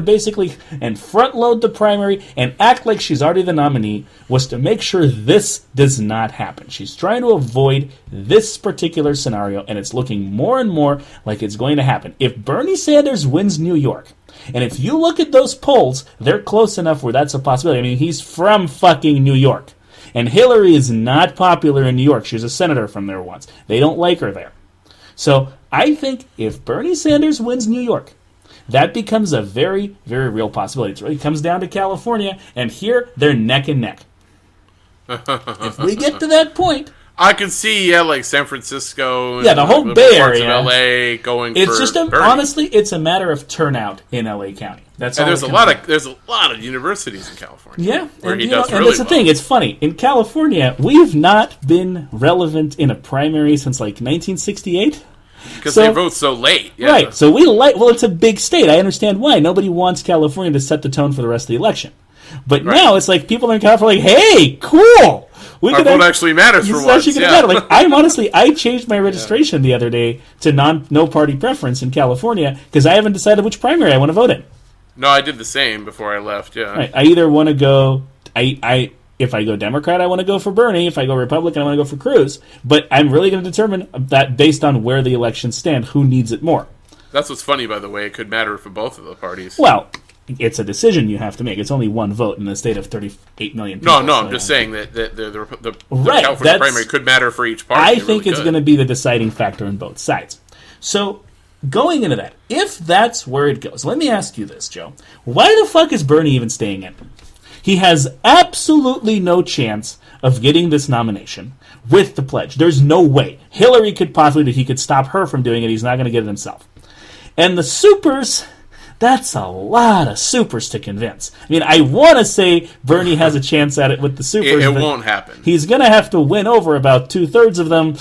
and front load the primary and act like she's already the nominee was to make sure this does not happen. She's trying to avoid this particular scenario, and it's looking more and more like it's going to happen. If Bernie Sanders wins New York, and if you look at those polls, they're close enough where that's a possibility. I mean, he's from fucking New York. And Hillary is not popular in New York. She was a senator from there once. They don't like her there. So I think if Bernie Sanders wins New York, that becomes a very, very real possibility. It really comes down to California, and here they're neck and neck. If we get to that point... I can see, like San Francisco, and the whole Bay Area, of LA going. It's for just honestly, it's a matter of turnout in LA County. That's all. And there's a lot of universities in California. Yeah, where he does really and that's the well. thing. It's funny in California, we've not been relevant in a primary since like 1968. Because they vote so late. Yeah. Right. So well, it's a big state. I understand why. Nobody wants California to set the tone for the rest of the election. But now it's like people in California are like, hey, cool. Our vote actually matters for once. Matter. Like, I changed my registration the other day to no party preference in California because I haven't decided which primary I want to vote in. No, I did the same before I left. Yeah. Right. I either want to go. If I go Democrat, I want to go for Bernie. If I go Republican, I want to go for Cruz. But I'm really going to determine that based on where the elections stand, who needs it more. That's what's funny, by the way. It could matter for both of the parties. Well, it's a decision you have to make. It's only one vote in the state of 38 million people. No, I'm just saying that the California primary could matter for each party. I think it's going to be the deciding factor in both sides. So, going into that, if that's where it goes, let me ask you this, Joe. Why the fuck is Bernie even staying in? He has absolutely no chance of getting this nomination with the pledge. There's no way. Hillary could possibly, he could stop her from doing it. He's not going to get it himself. And the supers... That's a lot of supers to convince. I mean, I want to say Bernie has a chance at it with the supers. It won't happen. He's going to have to win over about 2/3 of them.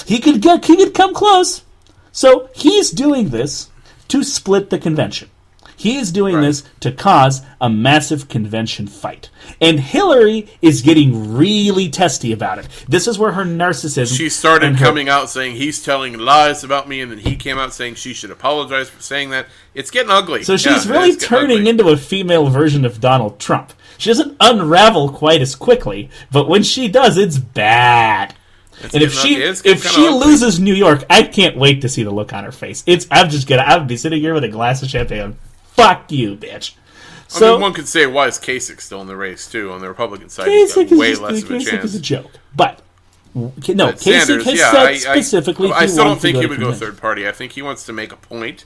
He could come close. So he's doing this to split the convention. He is doing this to cause a massive convention fight. And Hillary is getting really testy about it. This is where her narcissism... She started coming out saying he's telling lies about me, and then he came out saying she should apologize for saying that. It's getting ugly. So she's really turning into a female version of Donald Trump. She doesn't unravel quite as quickly, but when she does, it's bad. And if she loses New York, I can't wait to see the look on her face. I'll be sitting here with a glass of champagne. Fuck you, bitch. I mean, one could say, why is Kasich still in the race, too, on the Republican side? He's got way less of a chance. Kasich is a joke. But Kasich has said specifically I still don't think he would go third party. I think he wants to make a point,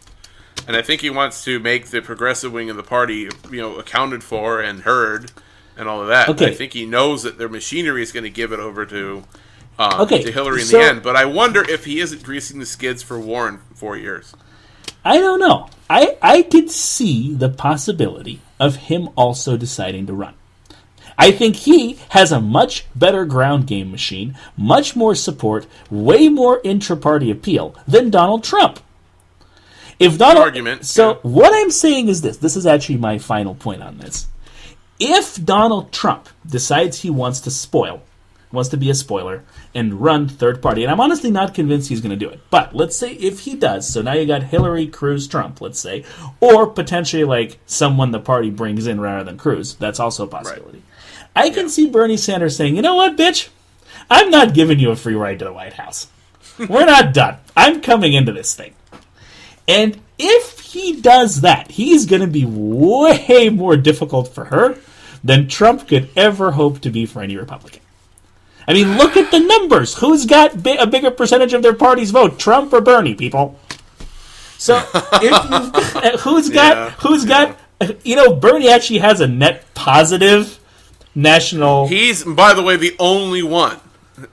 and I think he wants to make the progressive wing of the party, accounted for and heard, and all of that. Okay. I think he knows that their machinery is going to give it over to Hillary in the end. But I wonder if he isn't greasing the skids for Warren for 4 years. I don't know. I could see the possibility of him also deciding to run. I think he has a much better ground game machine, much more support, way more intra-party appeal than Donald Trump. What I'm saying is this. This is actually my final point on this. If Donald Trump decides he wants to be a spoiler, and run third party. And I'm honestly not convinced he's going to do it. But let's say if he does, so now you got Hillary, Cruz, Trump, let's say, or potentially like someone the party brings in rather than Cruz. That's also a possibility. Right. I can see Bernie Sanders saying, you know what, bitch? I'm not giving you a free ride to the White House. We're not done. I'm coming into this thing. And if he does that, he's going to be way more difficult for her than Trump could ever hope to be for any Republican. I mean, look at the numbers. Who's got a bigger percentage of their party's vote, Trump or Bernie, people? So, who's got? Bernie actually has a net positive national. He's, by the way, the only one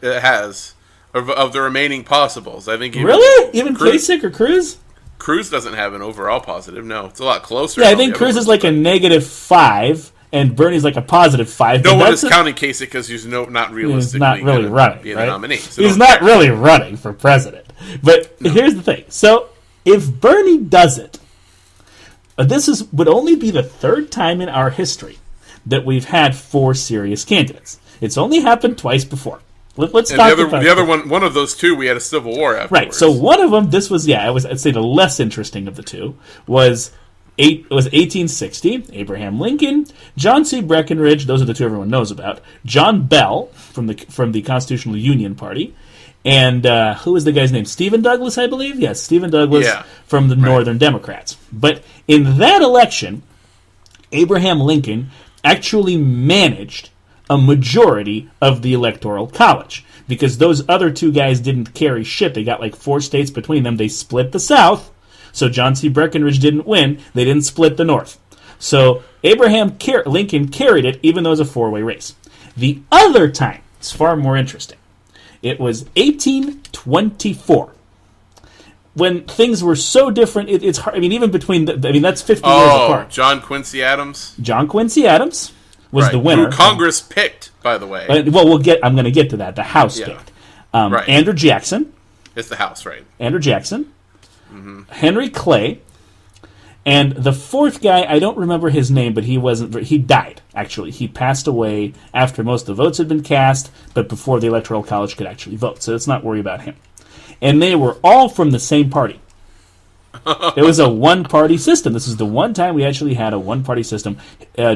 that has of the remaining possibles. I think Even Kasich or Cruz? Cruz doesn't have an overall positive. No, it's a lot closer. Yeah, I think Cruz is like a -5, and Bernie's like a +5. No one is counting Kasich because he's not realistically he's not really running, be right? the nominee. So he's not really running for president. But here's the thing. So if Bernie does it, this would only be the third time in our history that we've had 4 serious candidates. It's only happened twice before. Let's talk about the other one of those two. We had a civil war afterwards. Right. So one of them, this was I'd say the less interesting of the two was 1860. Abraham Lincoln, John C. Breckinridge. Those are the two everyone knows about. John Bell from the Constitutional Union Party, and who was the guy's name? Stephen Douglas, I believe. Yes, Stephen Douglas from the Northern Democrats. But in that election, Abraham Lincoln actually managed a majority of the Electoral College, because those other two guys didn't carry shit. They got like 4 states between them. They split the South, so John C. Breckinridge didn't win. They didn't split the North. So Abraham Lincoln carried it, even though it was a 4-way race. The other time, it's far more interesting. It was 1824. When things were so different, it's hard. I mean, even between that's 50 years apart. John Quincy Adams. John Quincy Adams was the winner. Who Congress picked, by the way. I'm going to get to that. The House picked. Andrew Jackson. It's the House, right? Andrew Jackson. Mm-hmm. Henry Clay. And the fourth guy, I don't remember his name, but he died, actually. He passed away after most of the votes had been cast, but before the Electoral College could actually vote. So let's not worry about him. And they were all from the same party. It was a one-party system. This is the one time we actually had a one-party system.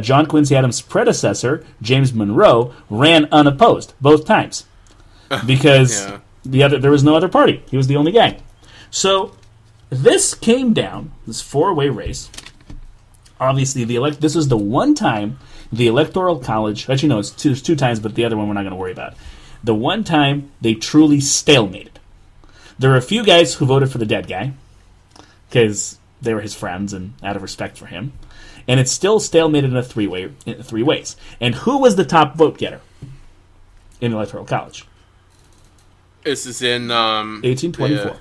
John Quincy Adams' predecessor, James Monroe, ran unopposed both times because there was no other party. He was the only guy. So this came down, this 4-way race. Obviously, this was the one time the Electoral College, actually no, it's two times, but the other one we're not going to worry about. The one time they truly stalemated. There were a few guys who voted for the dead guy, because they were his friends and out of respect for him. And it's still stalemated in three ways. And who was the top vote getter in the Electoral College? This is in 1824.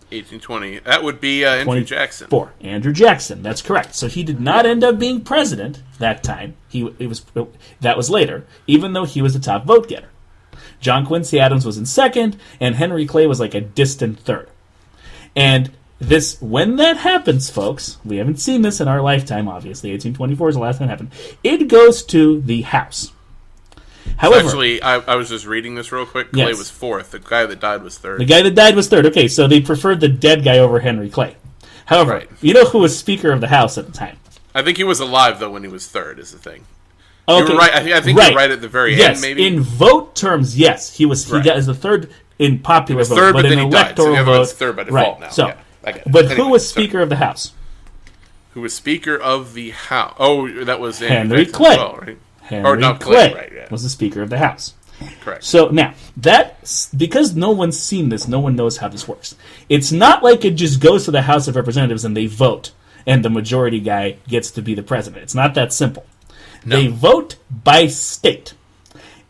1820. That would be Andrew Jackson. Andrew Jackson, that's correct. So he did not end up being president that time. That was later, even though he was the top vote getter. John Quincy Adams was in second, and Henry Clay was like a distant third. And when that happens, folks, we haven't seen this in our lifetime, obviously. 1824 is the last time it happened. It goes to the House. However, actually, I was just reading this real quick. Clay was fourth. The guy that died was third. The guy that died was third. Okay, so they preferred the dead guy over Henry Clay. However, you know who was Speaker of the House at the time? I think he was alive, though, when he was third, is the thing. Okay. You were right. I think you're right at the very end, maybe? In vote terms, yes. He got as the third in popular vote. Third, but in then he died, so the other one's third by default now. So, but who was Speaker of the House? Who was Speaker of the House? Oh, that was Henry Clay. Well, right? Henry Clay was the Speaker of the House. Correct. So now, because no one's seen this, no one knows how this works. It's not like it just goes to the House of Representatives and they vote, and the majority guy gets to be the president. It's not that simple. No. They vote by state.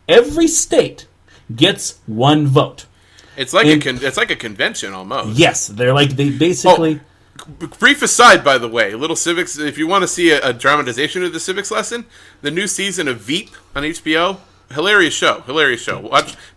Every state gets one vote. It's like a convention almost. Yes, they basically. Brief aside, by the way, little civics. If you want to see a dramatization of the civics lesson, the new season of Veep on HBO, hilarious show.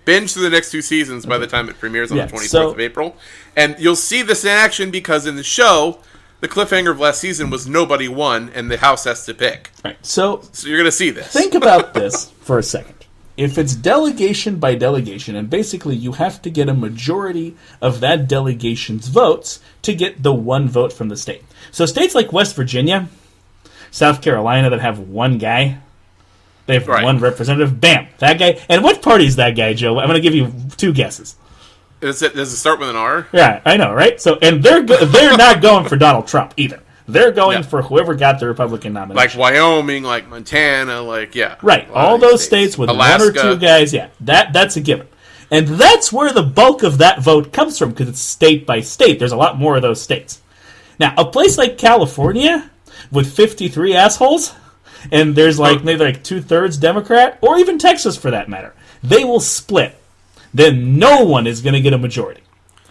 Binge through the next 2 seasons by the time it premieres on the 24th of April, and you'll see this in action because in the show, the cliffhanger of last season was nobody won, and the House has to pick. Right. So you're going to see this. Think about this for a second. If it's delegation by delegation, and basically you have to get a majority of that delegation's votes to get the one vote from the state. So states like West Virginia, South Carolina that have one guy, they have one representative, bam, that guy. And what party is that guy, Joe? I'm going to give you 2 guesses. Does it start with an R? Yeah, I know, right? So, and they're not going for Donald Trump either. They're going for whoever got the Republican nomination. Like Wyoming, like Montana, Right, all those states with Alaska. 1 or 2 guys, that's a given. And that's where the bulk of that vote comes from, because it's state by state. There's a lot more of those states. Now, a place like California, with 53 assholes, and there's maybe 2/3 Democrat, or even Texas for that matter, they will split. then no one is going to get a majority.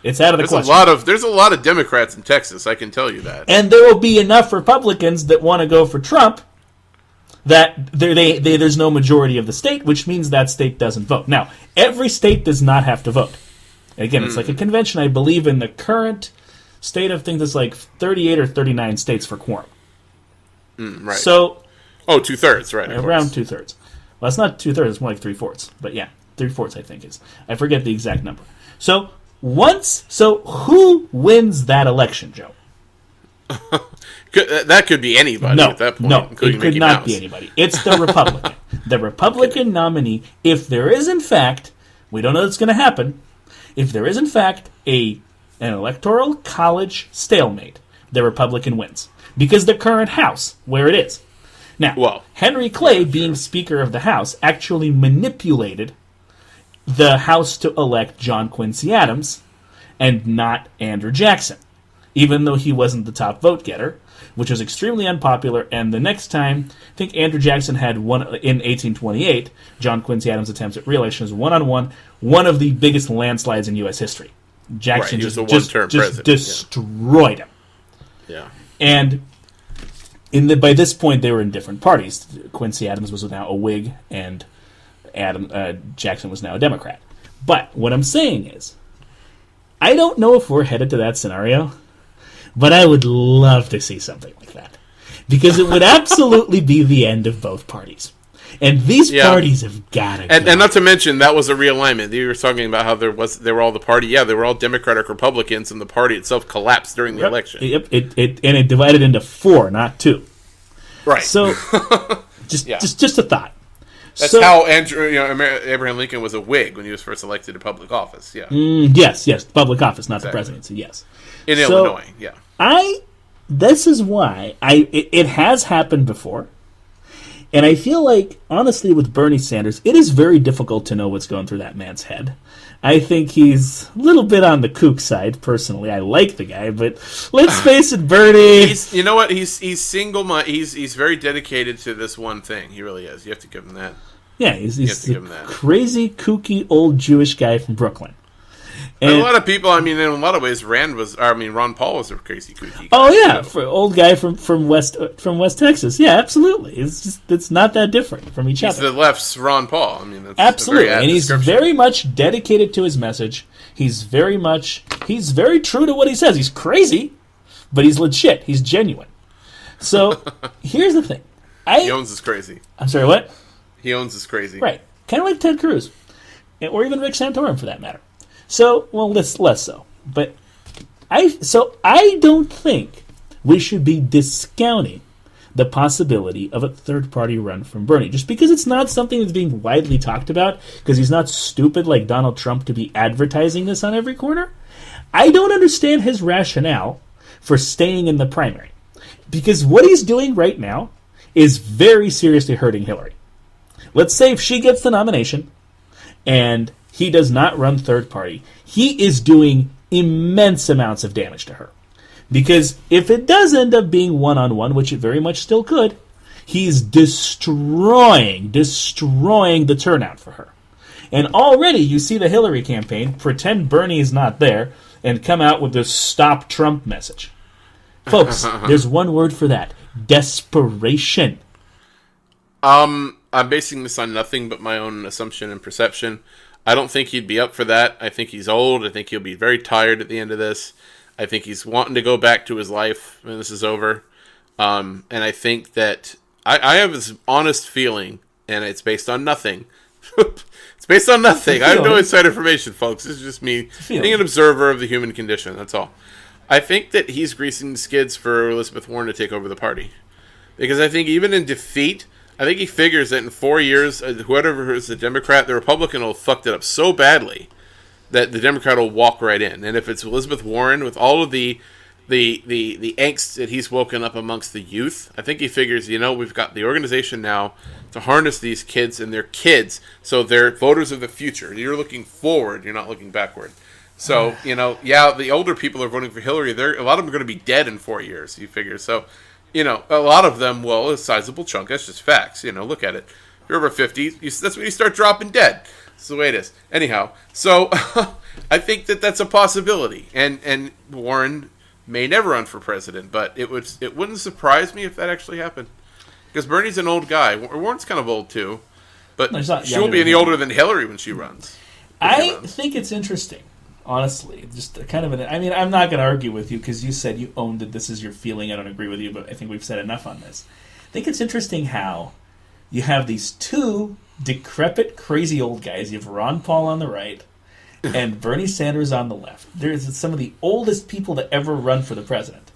It's out of the question. There's a lot of Democrats in Texas, I can tell you that. And there will be enough Republicans that want to go for Trump that there's no majority of the state, which means that state doesn't vote. Now, every state does not have to vote. Again, it's like a convention. I believe in the current state of things, it's like 38 or 39 states for quorum. Right. So, 2/3, right? Around 2/3. Well, it's not 2/3; it's more like 3/4. But yeah, 3/4, I think is. I forget the exact number. So who wins that election, Joe? That could be anybody at that point. No, it could Mickey not Mouse. be anybody. It's the Republican. The Republican nominee, if there is in fact, we don't know it's going to happen, if there is in fact an electoral college stalemate, the Republican wins. Because the current House, where it is. Now, Henry Clay, being Speaker of the House, actually manipulated the House to elect John Quincy Adams and not Andrew Jackson, even though he wasn't the top vote getter, which was extremely unpopular. And the next time, I think Andrew Jackson had one in 1828. John Quincy Adams' attempts at re-election was one-on-one, one of the biggest landslides in U.S. history. Jackson just destroyed him. Yeah, and by this point they were in different parties. Quincy Adams was now a Whig, and Jackson was now a Democrat. But what I'm saying is, I don't know if we're headed to that scenario, but I would love to see something like that. Because it would absolutely be the end of both parties. And these parties have got to go. And not to mention, that was a realignment. You were talking about how they were all the party. Yeah, they were all Democratic Republicans, and the party itself collapsed during the election. Yep, it divided into 4, not 2. Right. So, just a thought. That's how Abraham Lincoln was a Whig when he was first elected to public office. Yeah. Yes, public office, not the presidency. Yes. In Illinois. Yeah. This is why it has happened before, and I feel like honestly with Bernie Sanders, it is very difficult to know what's going through that man's head. I think he's a little bit on the kook side. Personally, I like the guy, but let's face it, Bernie. You know what? He's single. He's very dedicated to this one thing. He really is. You have to give him that. Yeah, he's a crazy, kooky old Jewish guy from Brooklyn. And a lot of people, in a lot of ways, Ron Paul was a crazy kooky guy. Oh yeah, old guy from West Texas. Yeah, absolutely. It's not that different from each other. He's the left's Ron Paul. That's absolutely, and he's very much dedicated to his message. He's very true to what he says. He's crazy, but he's legit. He's genuine. So here's the thing. He owns his crazy. I'm sorry, what? He owns his crazy. Right, kind of like Ted Cruz, or even Rick Santorum for that matter. So, less so. But I don't think we should be discounting the possibility of a third-party run from Bernie. Just because it's not something that's being widely talked about, because he's not stupid like Donald Trump to be advertising this on every corner, I don't understand his rationale for staying in the primary. Because what he's doing right now is very seriously hurting Hillary. Let's say if she gets the nomination, and he does not run third party, he is doing immense amounts of damage to her. Because if it does end up being one-on-one, which it very much still could, he's destroying the turnout for her. And already you see the Hillary campaign pretend Bernie is not there and come out with this Stop Trump message. Folks, there's one word for that. Desperation. I'm basing this on nothing but my own assumption and perception. I don't think he'd be up for that. I think he's old. I think he'll be very tired at the end of this. I think he's wanting to go back to his life when this is over. And I think that I have this honest feeling, and it's based on nothing. It's based on nothing. I have no inside information, folks. This is just me being an observer of the human condition. That's all. I think that he's greasing the skids for Elizabeth Warren to take over the party. Because I think even in defeat, I think he figures that in 4 years, whoever is the Democrat, the Republican will have fucked it up so badly that the Democrat will walk right in. And if it's Elizabeth Warren, with all of the angst that he's woken up amongst the youth, I think he figures, we've got the organization now to harness these kids and their kids, so they're voters of the future. You're looking forward, you're not looking backward. So, the older people are voting for Hillary. A lot of them are going to be dead in 4 years, you figure. So, a lot of them, a sizable chunk. That's just facts. Look at it. If you're over 50, that's when you start dropping dead. It's the way it is. Anyhow, so I think that that's a possibility, and Warren may never run for president, but it wouldn't surprise me if that actually happened, because Bernie's an old guy. Warren's kind of old too, but she won't be any older than Hillary when she runs. I think it's interesting, honestly. Just kind of I mean, I'm not going to argue with you because you said you owned that this is your feeling. I don't agree with you, but I think we've said enough on this. I think it's interesting how you have these two decrepit, crazy old guys. You have Ron Paul on the right and Bernie Sanders on the left. There's some of the oldest people to ever run for the president.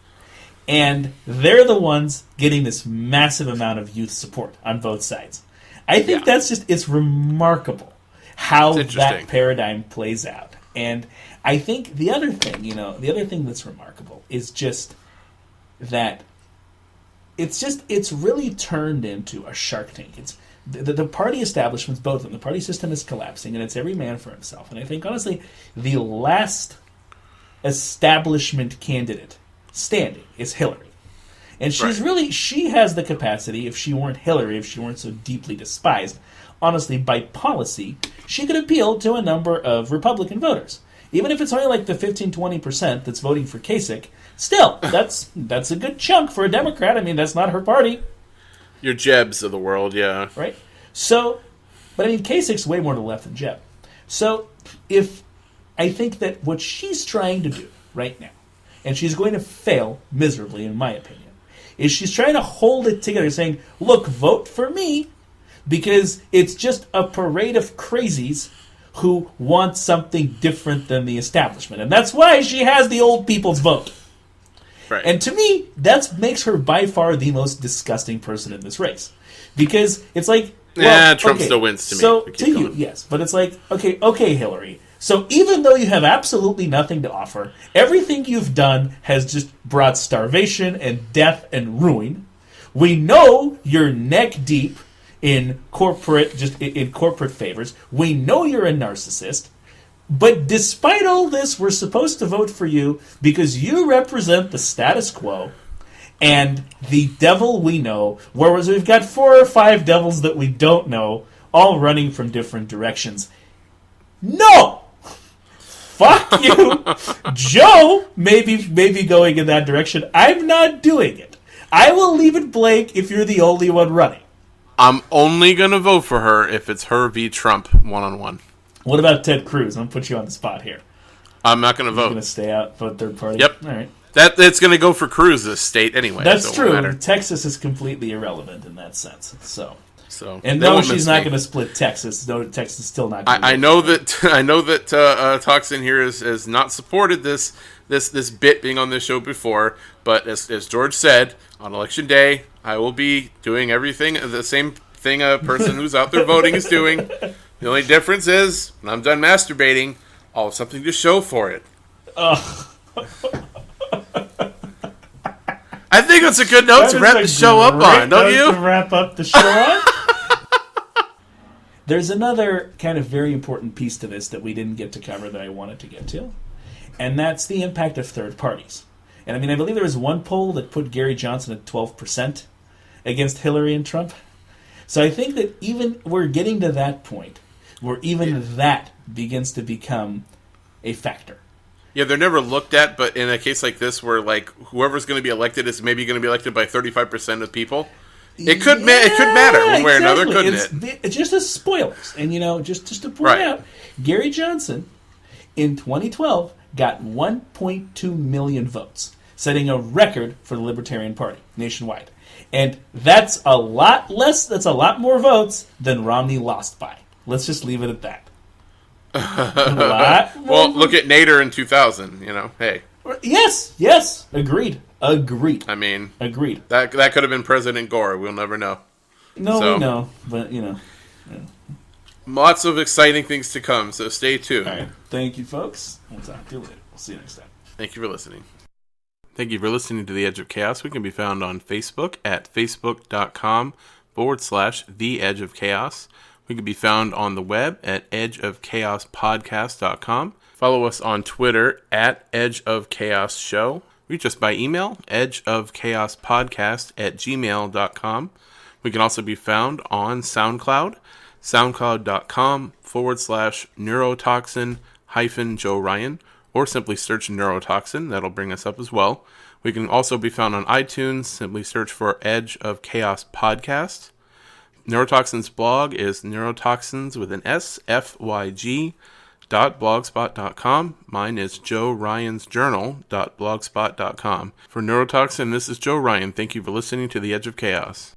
And they're the ones getting this massive amount of youth support on both sides. I think that's just, it's remarkable how that paradigm plays out. And I think the other thing that's remarkable is just that it's really turned into a Shark Tank. It's the party establishments, both of them. The party system is collapsing, and it's every man for himself. And I think, honestly, the last establishment candidate standing is Hillary. And she has the capacity, if she weren't Hillary, if she weren't so deeply despised, honestly, by policy, she could appeal to a number of Republican voters. Even if it's only like the 15-20% that's voting for Kasich, still, that's a good chunk for a Democrat. I mean, that's not her party. Your Jebs of the world, yeah. Right? So, but I mean, Kasich's way more to the left than Jeb. So, I think that what she's trying to do right now, and she's going to fail miserably, in my opinion, is she's trying to hold it together, saying, look, vote for me, because it's just a parade of crazies who want something different than the establishment. And that's why she has the old people's vote. Right. And to me, that makes her by far the most disgusting person in this race. Because it's like... well, Trump still wins to me. So, to you, yes. But it's like, okay, Hillary. So even though you have absolutely nothing to offer, everything you've done has just brought starvation and death and ruin. We know you're neck deep in corporate favors. We know you're a narcissist. But despite all this, we're supposed to vote for you because you represent the status quo and the devil we know, whereas we've got 4 or 5 devils that we don't know, all running from different directions. No! Fuck you! Joe may be going in that direction. I'm not doing it. I will leave it blank if you're the only one running. I'm only going to vote for her if it's her v. Trump one-on-one. What about Ted Cruz? I'm going to put you on the spot here. I'm not going to vote. You're going to stay out, vote third party? Yep. All right. That's going to go for Cruz's state anyway. That's true. Texas is completely irrelevant in that sense. So and no, she's not going to split Texas. No, Texas is still not going to I know that Toxin here has not supported this bit being on this show before, but as George said, on Election Day, I will be doing everything, the same thing a person who's out there voting is doing. The only difference is, when I'm done masturbating, I'll have something to show for it. I think that's a good note to wrap the show up on, don't you? To wrap up the show on? There's another kind of very important piece to this that we didn't get to cover that I wanted to get to, and that's the impact of third parties. And I mean, I believe there was one poll that put Gary Johnson at 12% against Hillary and Trump. So I think that even we're getting to that point where even that begins to become a factor. Yeah, they're never looked at, but in a case like this where like whoever's going to be elected is maybe going to be elected by 35% of people, it could matter one way or another, couldn't it? It's just as spoilers. And, just to point out, Gary Johnson in 2012 got 1.2 million votes, setting a record for the Libertarian Party nationwide. And that's a lot more votes than Romney lost by. Let's just leave it at that. Well, look at Nader in 2000, hey. Yes, agreed. I mean, agreed. That could have been President Gore. We'll never know. No, we know, but Yeah. Lots of exciting things to come, so stay tuned. All right. Thank you, folks. We'll talk to you later. We'll see you next time. Thank you for listening. Thank you for listening to The Edge of Chaos. We can be found on Facebook at facebook.com/The Edge of Chaos. We can be found on the web at edgeofchaospodcast.com. Follow us on Twitter at Edge of Chaos Show. Reach us by email, edgeofchaospodcast@gmail.com. We can also be found on SoundCloud, soundcloud.com/neurotoxin-Joe Ryan, or simply search Neurotoxin. That'll bring us up as well. We can also be found on iTunes. Simply search for Edge of Chaos Podcast. Neurotoxin's blog is neurotoxins with an S, FYG.blogspot.com. Mine is joeryansjournal.blogspot.com. For Neurotoxin, this is Joe Ryan. Thank you for listening to The Edge of Chaos.